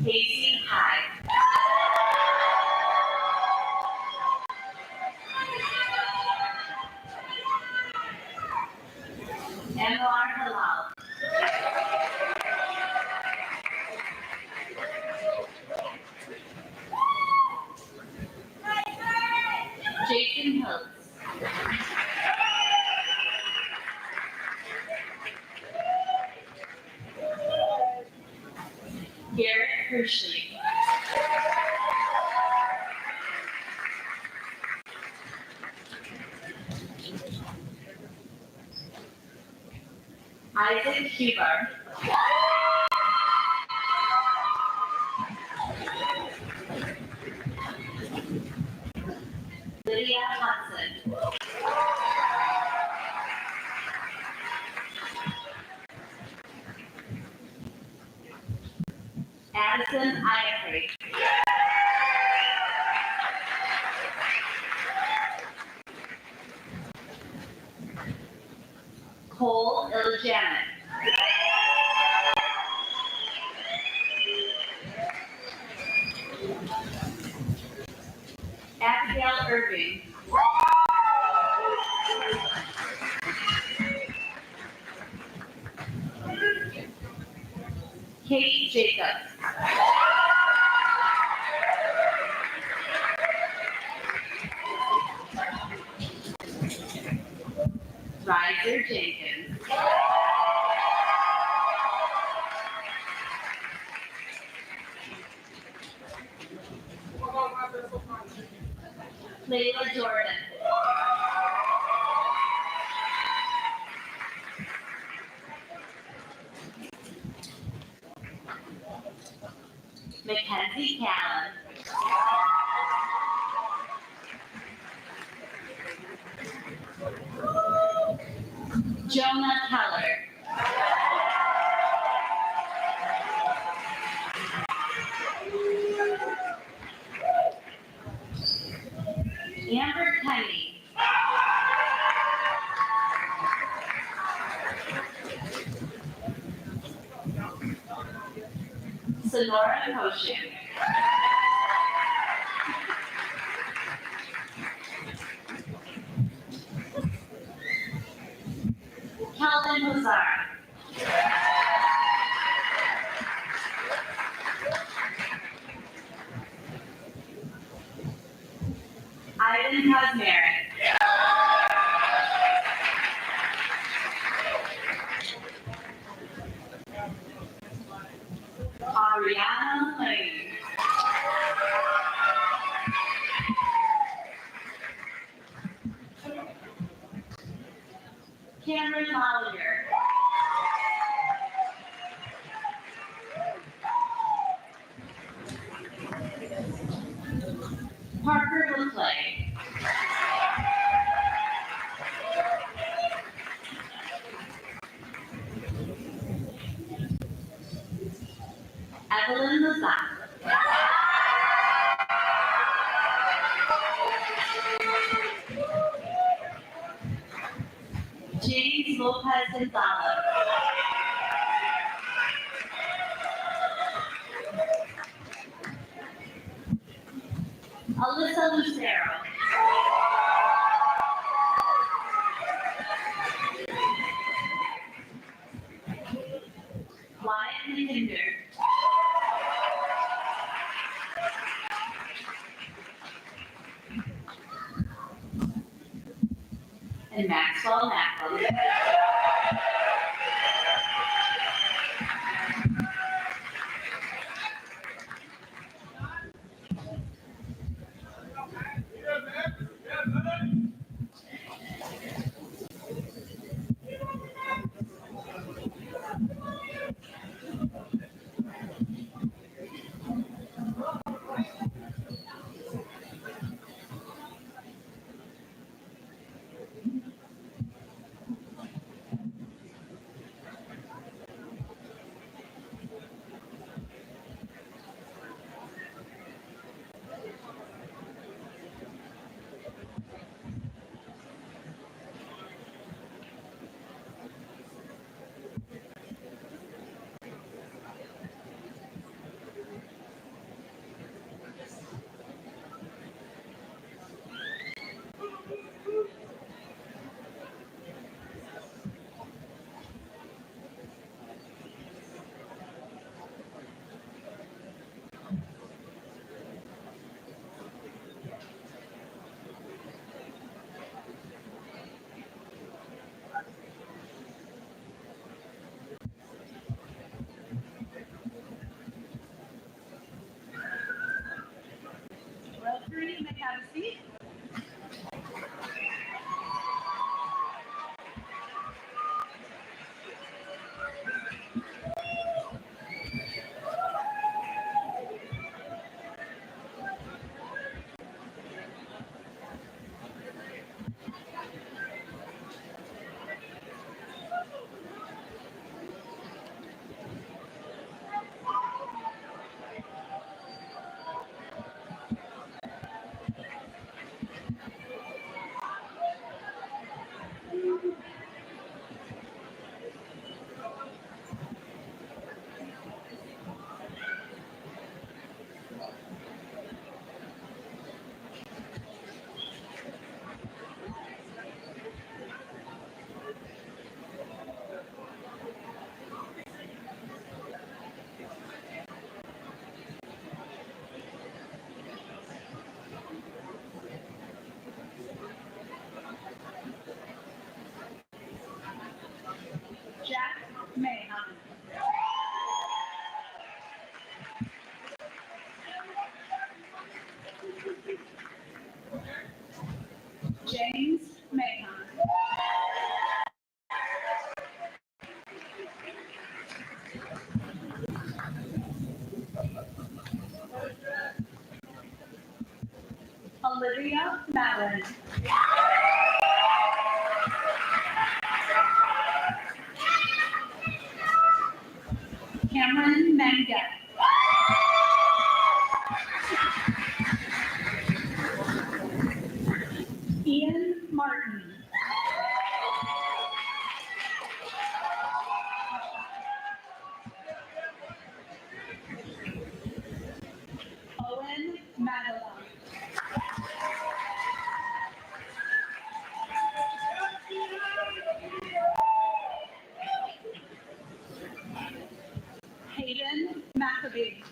Casey Hyde. Anwar Halal. Jason Hills. Garrett Hershey. Isaac Huber. Lydia Hudson. Addison Ivory. Cole Iljanet. Abigail Irving. Kate Jacobs. Riser Jenkins. Layla Jordan. Mackenzie Callan. Jonah Keller. Amber Kenny. Sonora Koshin. Calvin Lazar. Ivan Kazmarek. Ariana Lane. Cameron Hollinger. Parker LeClay. Evelyn Lazat. James Lopez Gonzalez. Alyssa Lucero. Wyatt McKinder. And Maxwell Macklin. James Mahon. Olivia Madden. Cameron Mangat. Ian Martin. Owen Madeline. Hayden McAbee.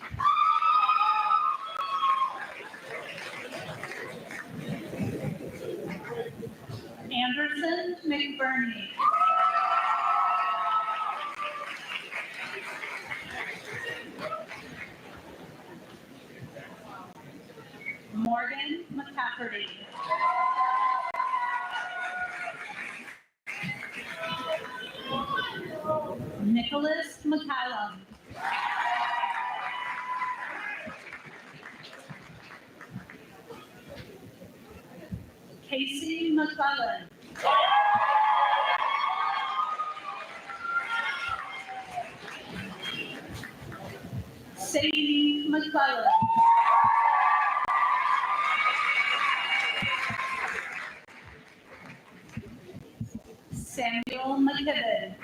Anderson McBurney. Morgan McCafferty. Nicholas McCallum. Casey McClellan. Sadie McClellan. Samuel McKibben.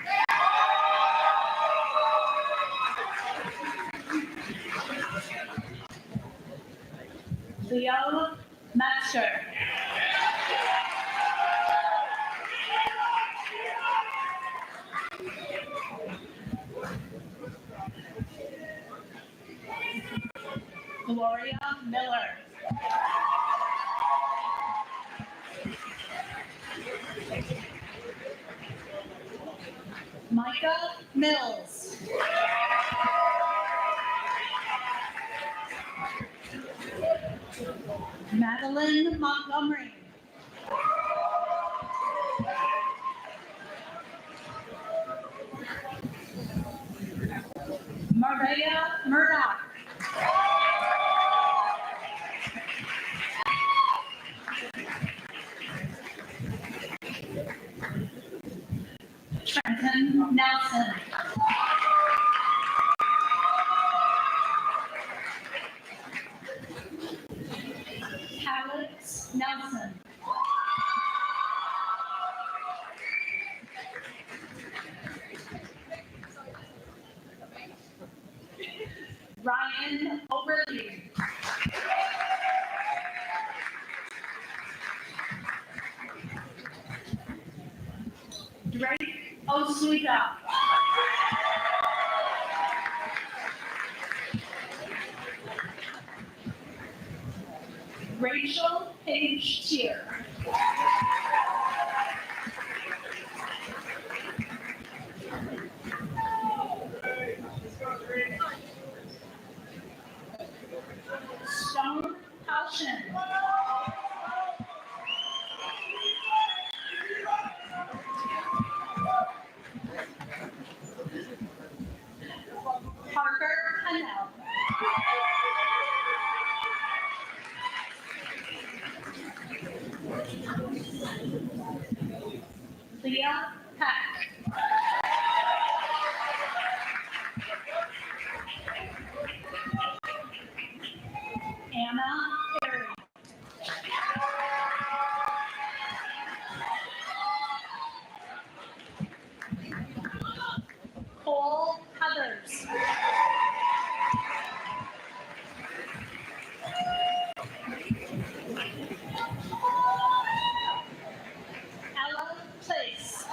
Leo Metzger. Gloria Miller. Micah Mills. Madeline Montgomery. Maria Murdoch. Trenton Nelson. Alex Nelson. Ryan O'Reilly. Drake Oswego. Rachel Page Tier. Stone Halshin. Parker Hanel. Leah Peck. Anna Perry. Cole Heathers. Ella Place.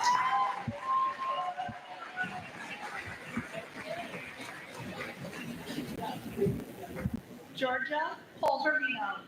Georgia Polverino.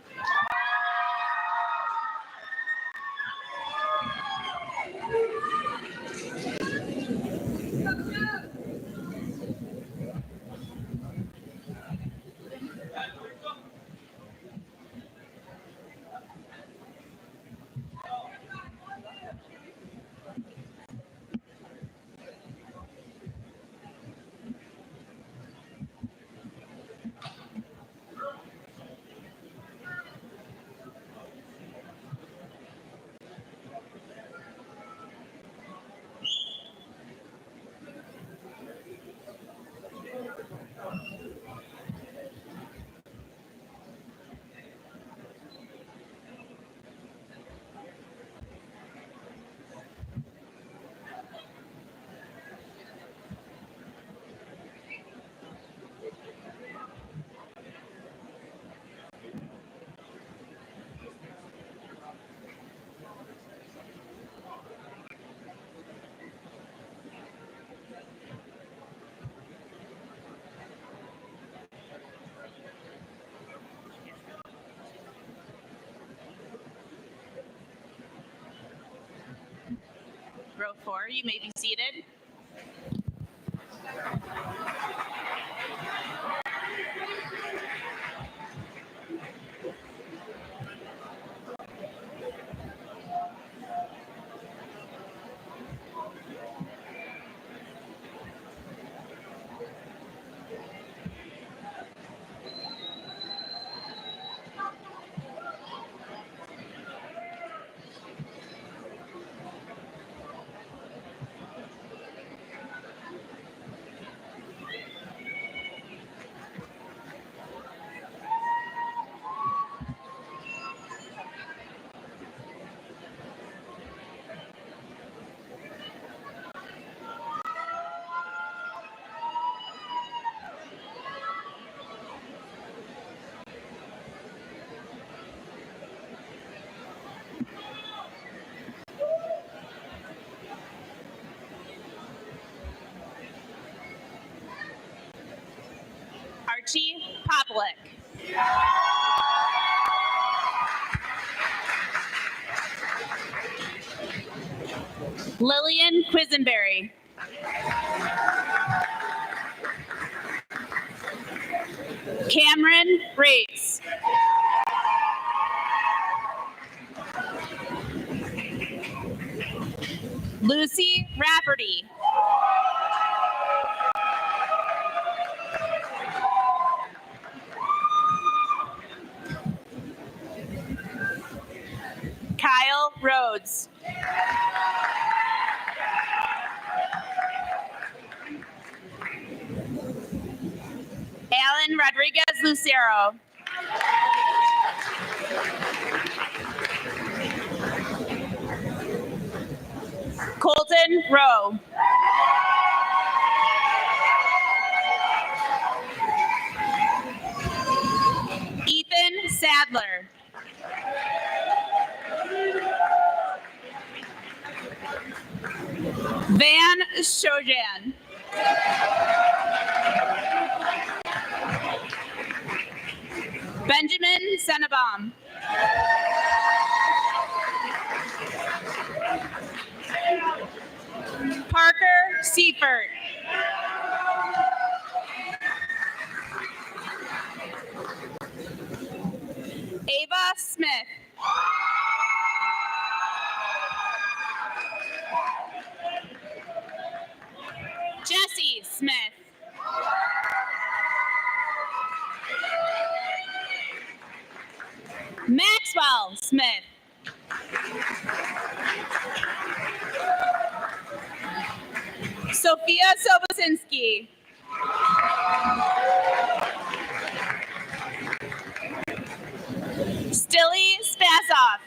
row 4. You may be seated. Archie Poplik. Lillian Quisenberry. Cameron Race. Lucy Rafferty. Kyle Rhodes. Alan Rodriguez Lucero. Colton Rowe. Ethan Sadler. Van Shojan. Benjamin Sennebaum. Parker Seifert. Ava Smith. Jesse Smith. Maxwell Smith. Sophia Sobosinski. Stilly Spasoff.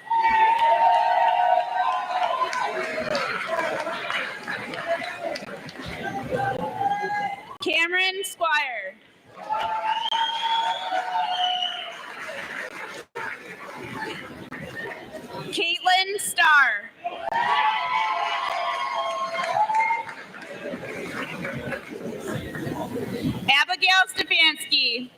Cameron Squire. Caitlin Starr. Abigail Stefanski.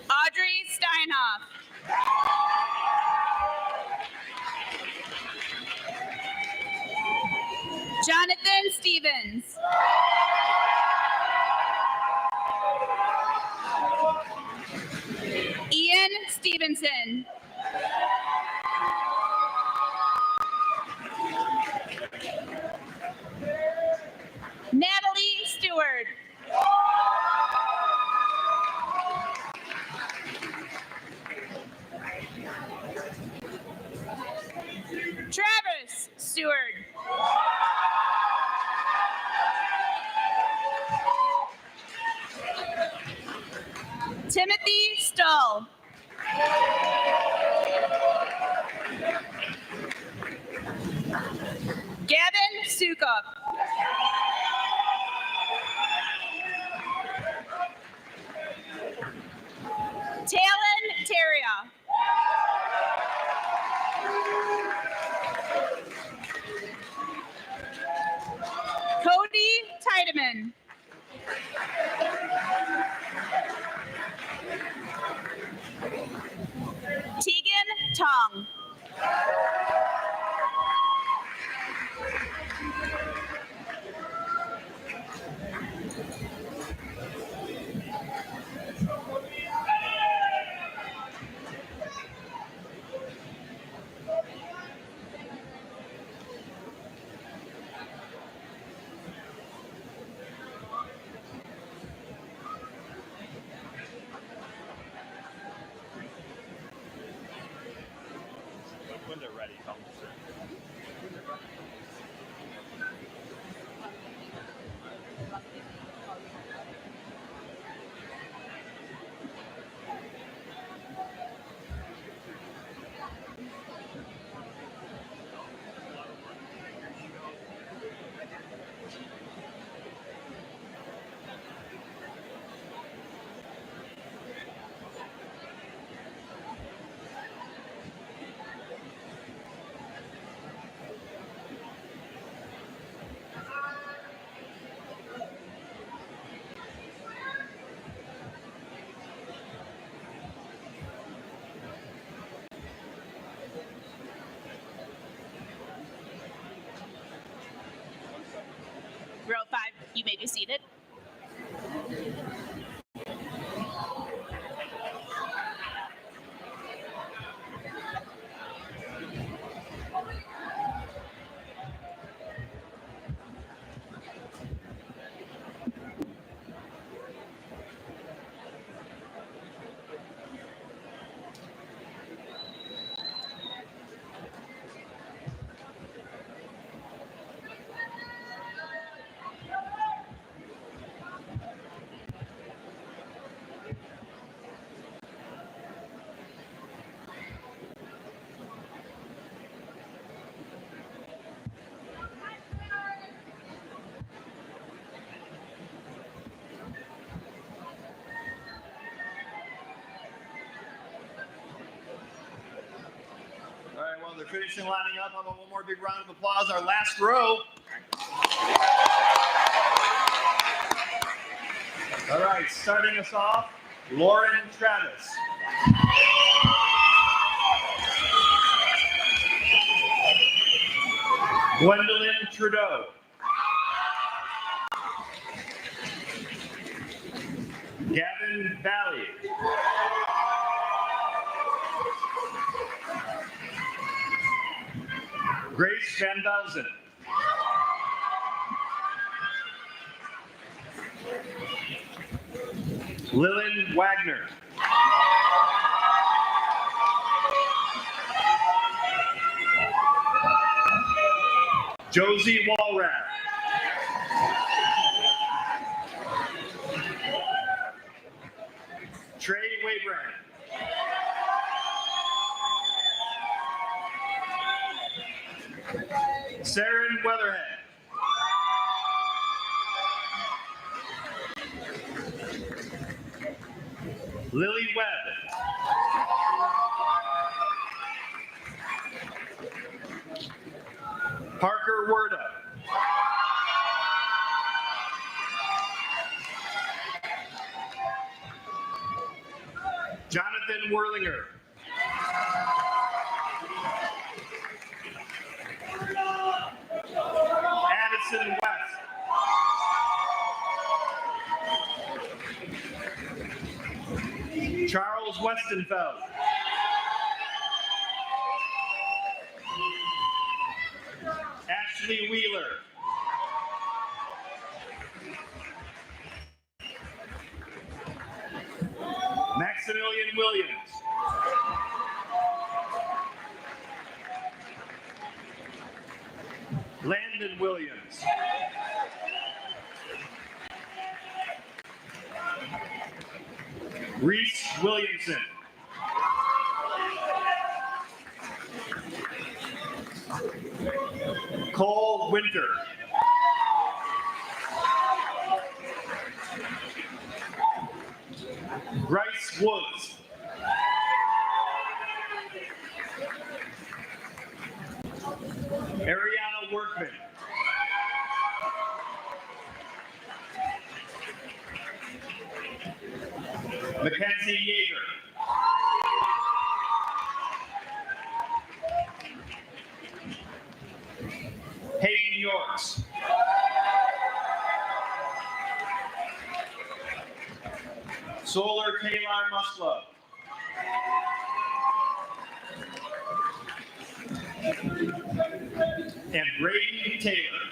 Audrey Steinhoff. Jonathan Stevens. Ian Stevenson. Natalie Stewart. Travis Stewart. Timothy Stull. Gavin Sukup. Talon Terria. Cody Tiedemann. When they're ready, come. Row 5, you may be seated. All right, well, they're finishing lining up. How about one more big round of applause? Our last row. All right, starting us off, Lauren Travis. Gwendolyn Trudeau. Gavin Valley. Grace Van Velzen. Lillian Wagner. Josie Walrath. Trey Waybrand. Saren Weatherhead. Lily Webb. Parker Werda. Jonathan Werlinger. Addison West. Charles Westenfeld. Ashley Wheeler. Maximilian Williams. Landon Williams. Reese Williamson. Cole Winter. Bryce Woods. Ariana Workman. Mackenzie Yeager. Hayden Yorks. Solar Taylor Muslow. And Brady Taylor.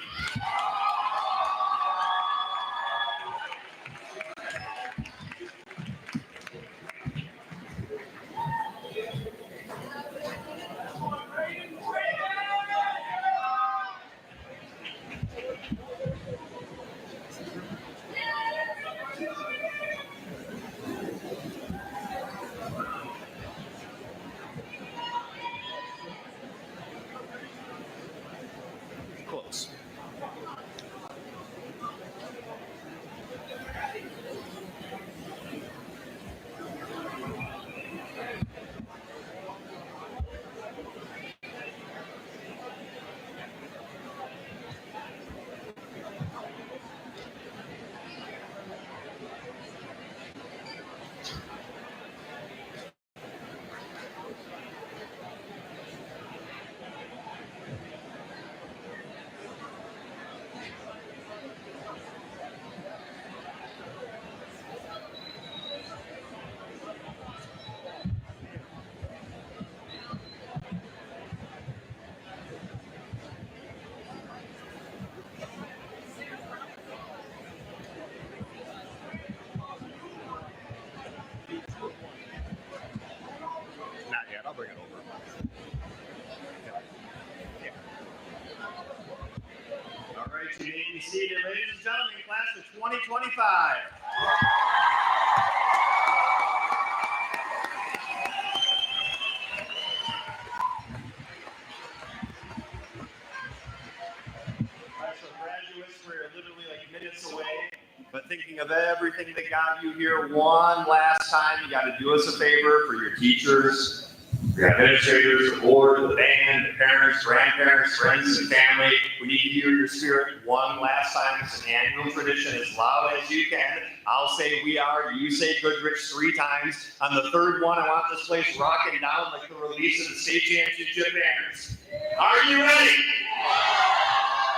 be seated. Ladies and gentlemen, class of 2025. So graduates, we're literally like minutes away, but thinking of everything that got you here one last time, you got to do us a favor for your teachers, your administrators, the board, the band, the parents, grandparents, friends, and family. We need to hear your spirit one last time. It's an annual tradition, as loud as you can. I'll say we are, you say Goodrich 3 times. On the third one, I want this place rocking down like the release of the state championship banners. Are you ready?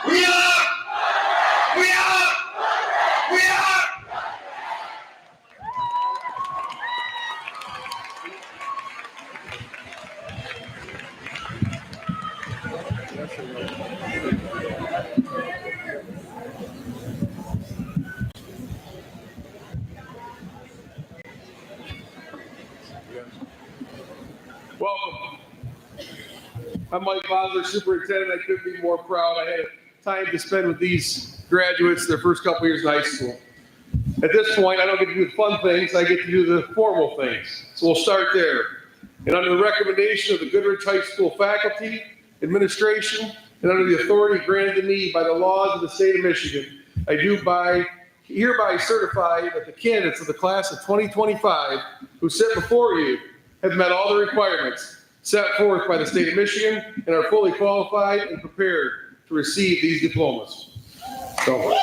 We are! We are! We are! Welcome. I'm Mike Bosler, superintendent. I couldn't be more proud. I had time to spend with these graduates their first couple years in high school. At this point, I don't get to do the fun things. I get to do the formal things. So we'll start there. And under the recommendation of the Goodrich High School faculty, administration, and under the authority granted to me by the laws of the state of Michigan, I do hereby certify that the candidates of the class of 2025 who sit before you have met all the requirements set forth by the state of Michigan and are fully qualified and prepared to receive these diplomas. So.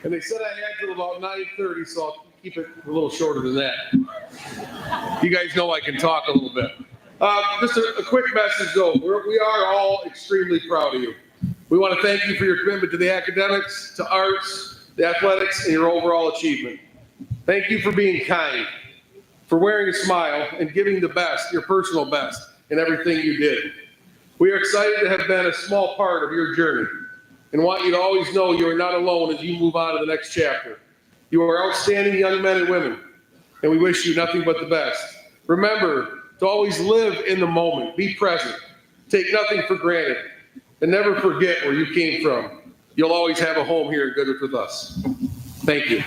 And they said I had till about 9:30, so I'll keep it a little shorter than that. You guys know I can talk a little bit. Just a quick message though. We are all extremely proud of you. We want to thank you for your commitment to the academics, to arts, the athletics, and your overall achievement. Thank you for being kind, for wearing a smile, and giving the best, your personal best, in everything you did. We are excited to have been a small part of your journey and want you to always know you are not alone as you move on to the next chapter. You are outstanding young men and women, and we wish you nothing but the best. Remember to always live in the moment, be present, take nothing for granted, and never forget where you came from. You'll always have a home here at Goodrich with us. Thank you.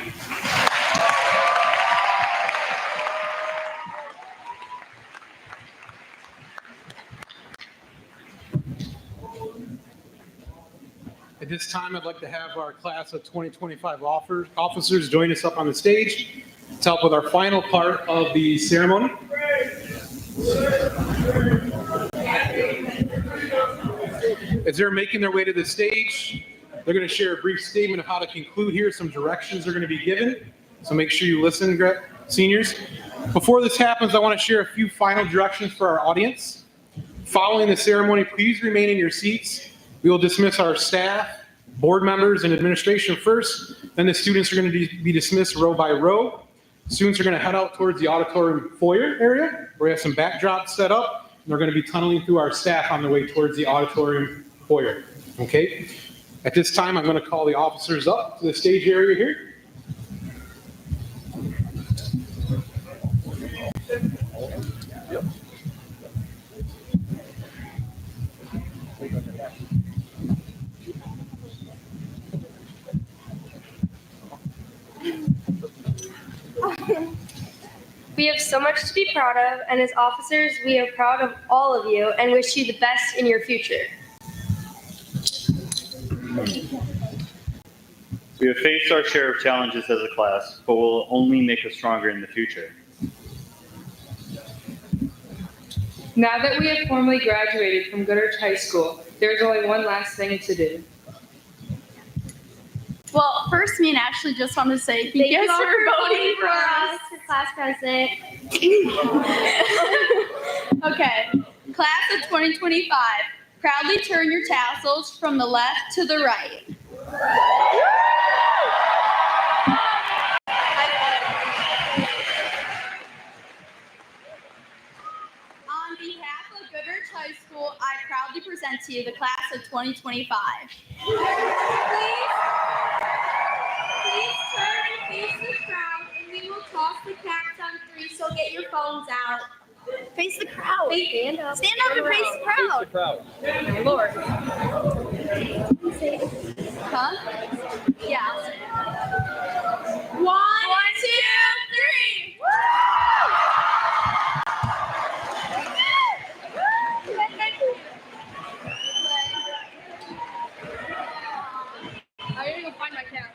At this time, I'd like to have our class of 2025 officers join us up on the stage to help with our final part of the ceremony. As they're making their way to the stage, they're going to share a brief statement of how to conclude here. Some directions are going to be given, so make sure you listen, seniors. Before this happens, I want to share a few final directions for our audience. Following the ceremony, please remain in your seats. We will dismiss our staff, board members, and administration first. Then the students are going to be dismissed row by row. Students are going to head out towards the auditorium foyer area, where we have some backdrops set up. And they're going to be tunneling through our staff on their way towards the auditorium foyer. Okay? At this time, I'm going to call the officers up to the stage area here. Yep. We have so much to be proud of, and as officers, we are proud of all of you and wish you the best in your future. We have faced our share of challenges as a class, but will only make us stronger in the future. Now that we have formally graduated from Goodrich High School, there is only one last thing to do. Well, first, me and Ashley just want to say thank you all for voting for us. Class president. Okay, class of 2025, proudly turn your tassels from the left to the right. On behalf of Goodrich High School, I proudly present to you the class of 2025. Please turn and face the crowd, and we will toss the caps on 3 so get your phones out. Face the crowd. Stand up. Stand up and face the crowd. My lord. Huh? Yeah. 1, 2, 3. I gotta go find my cat.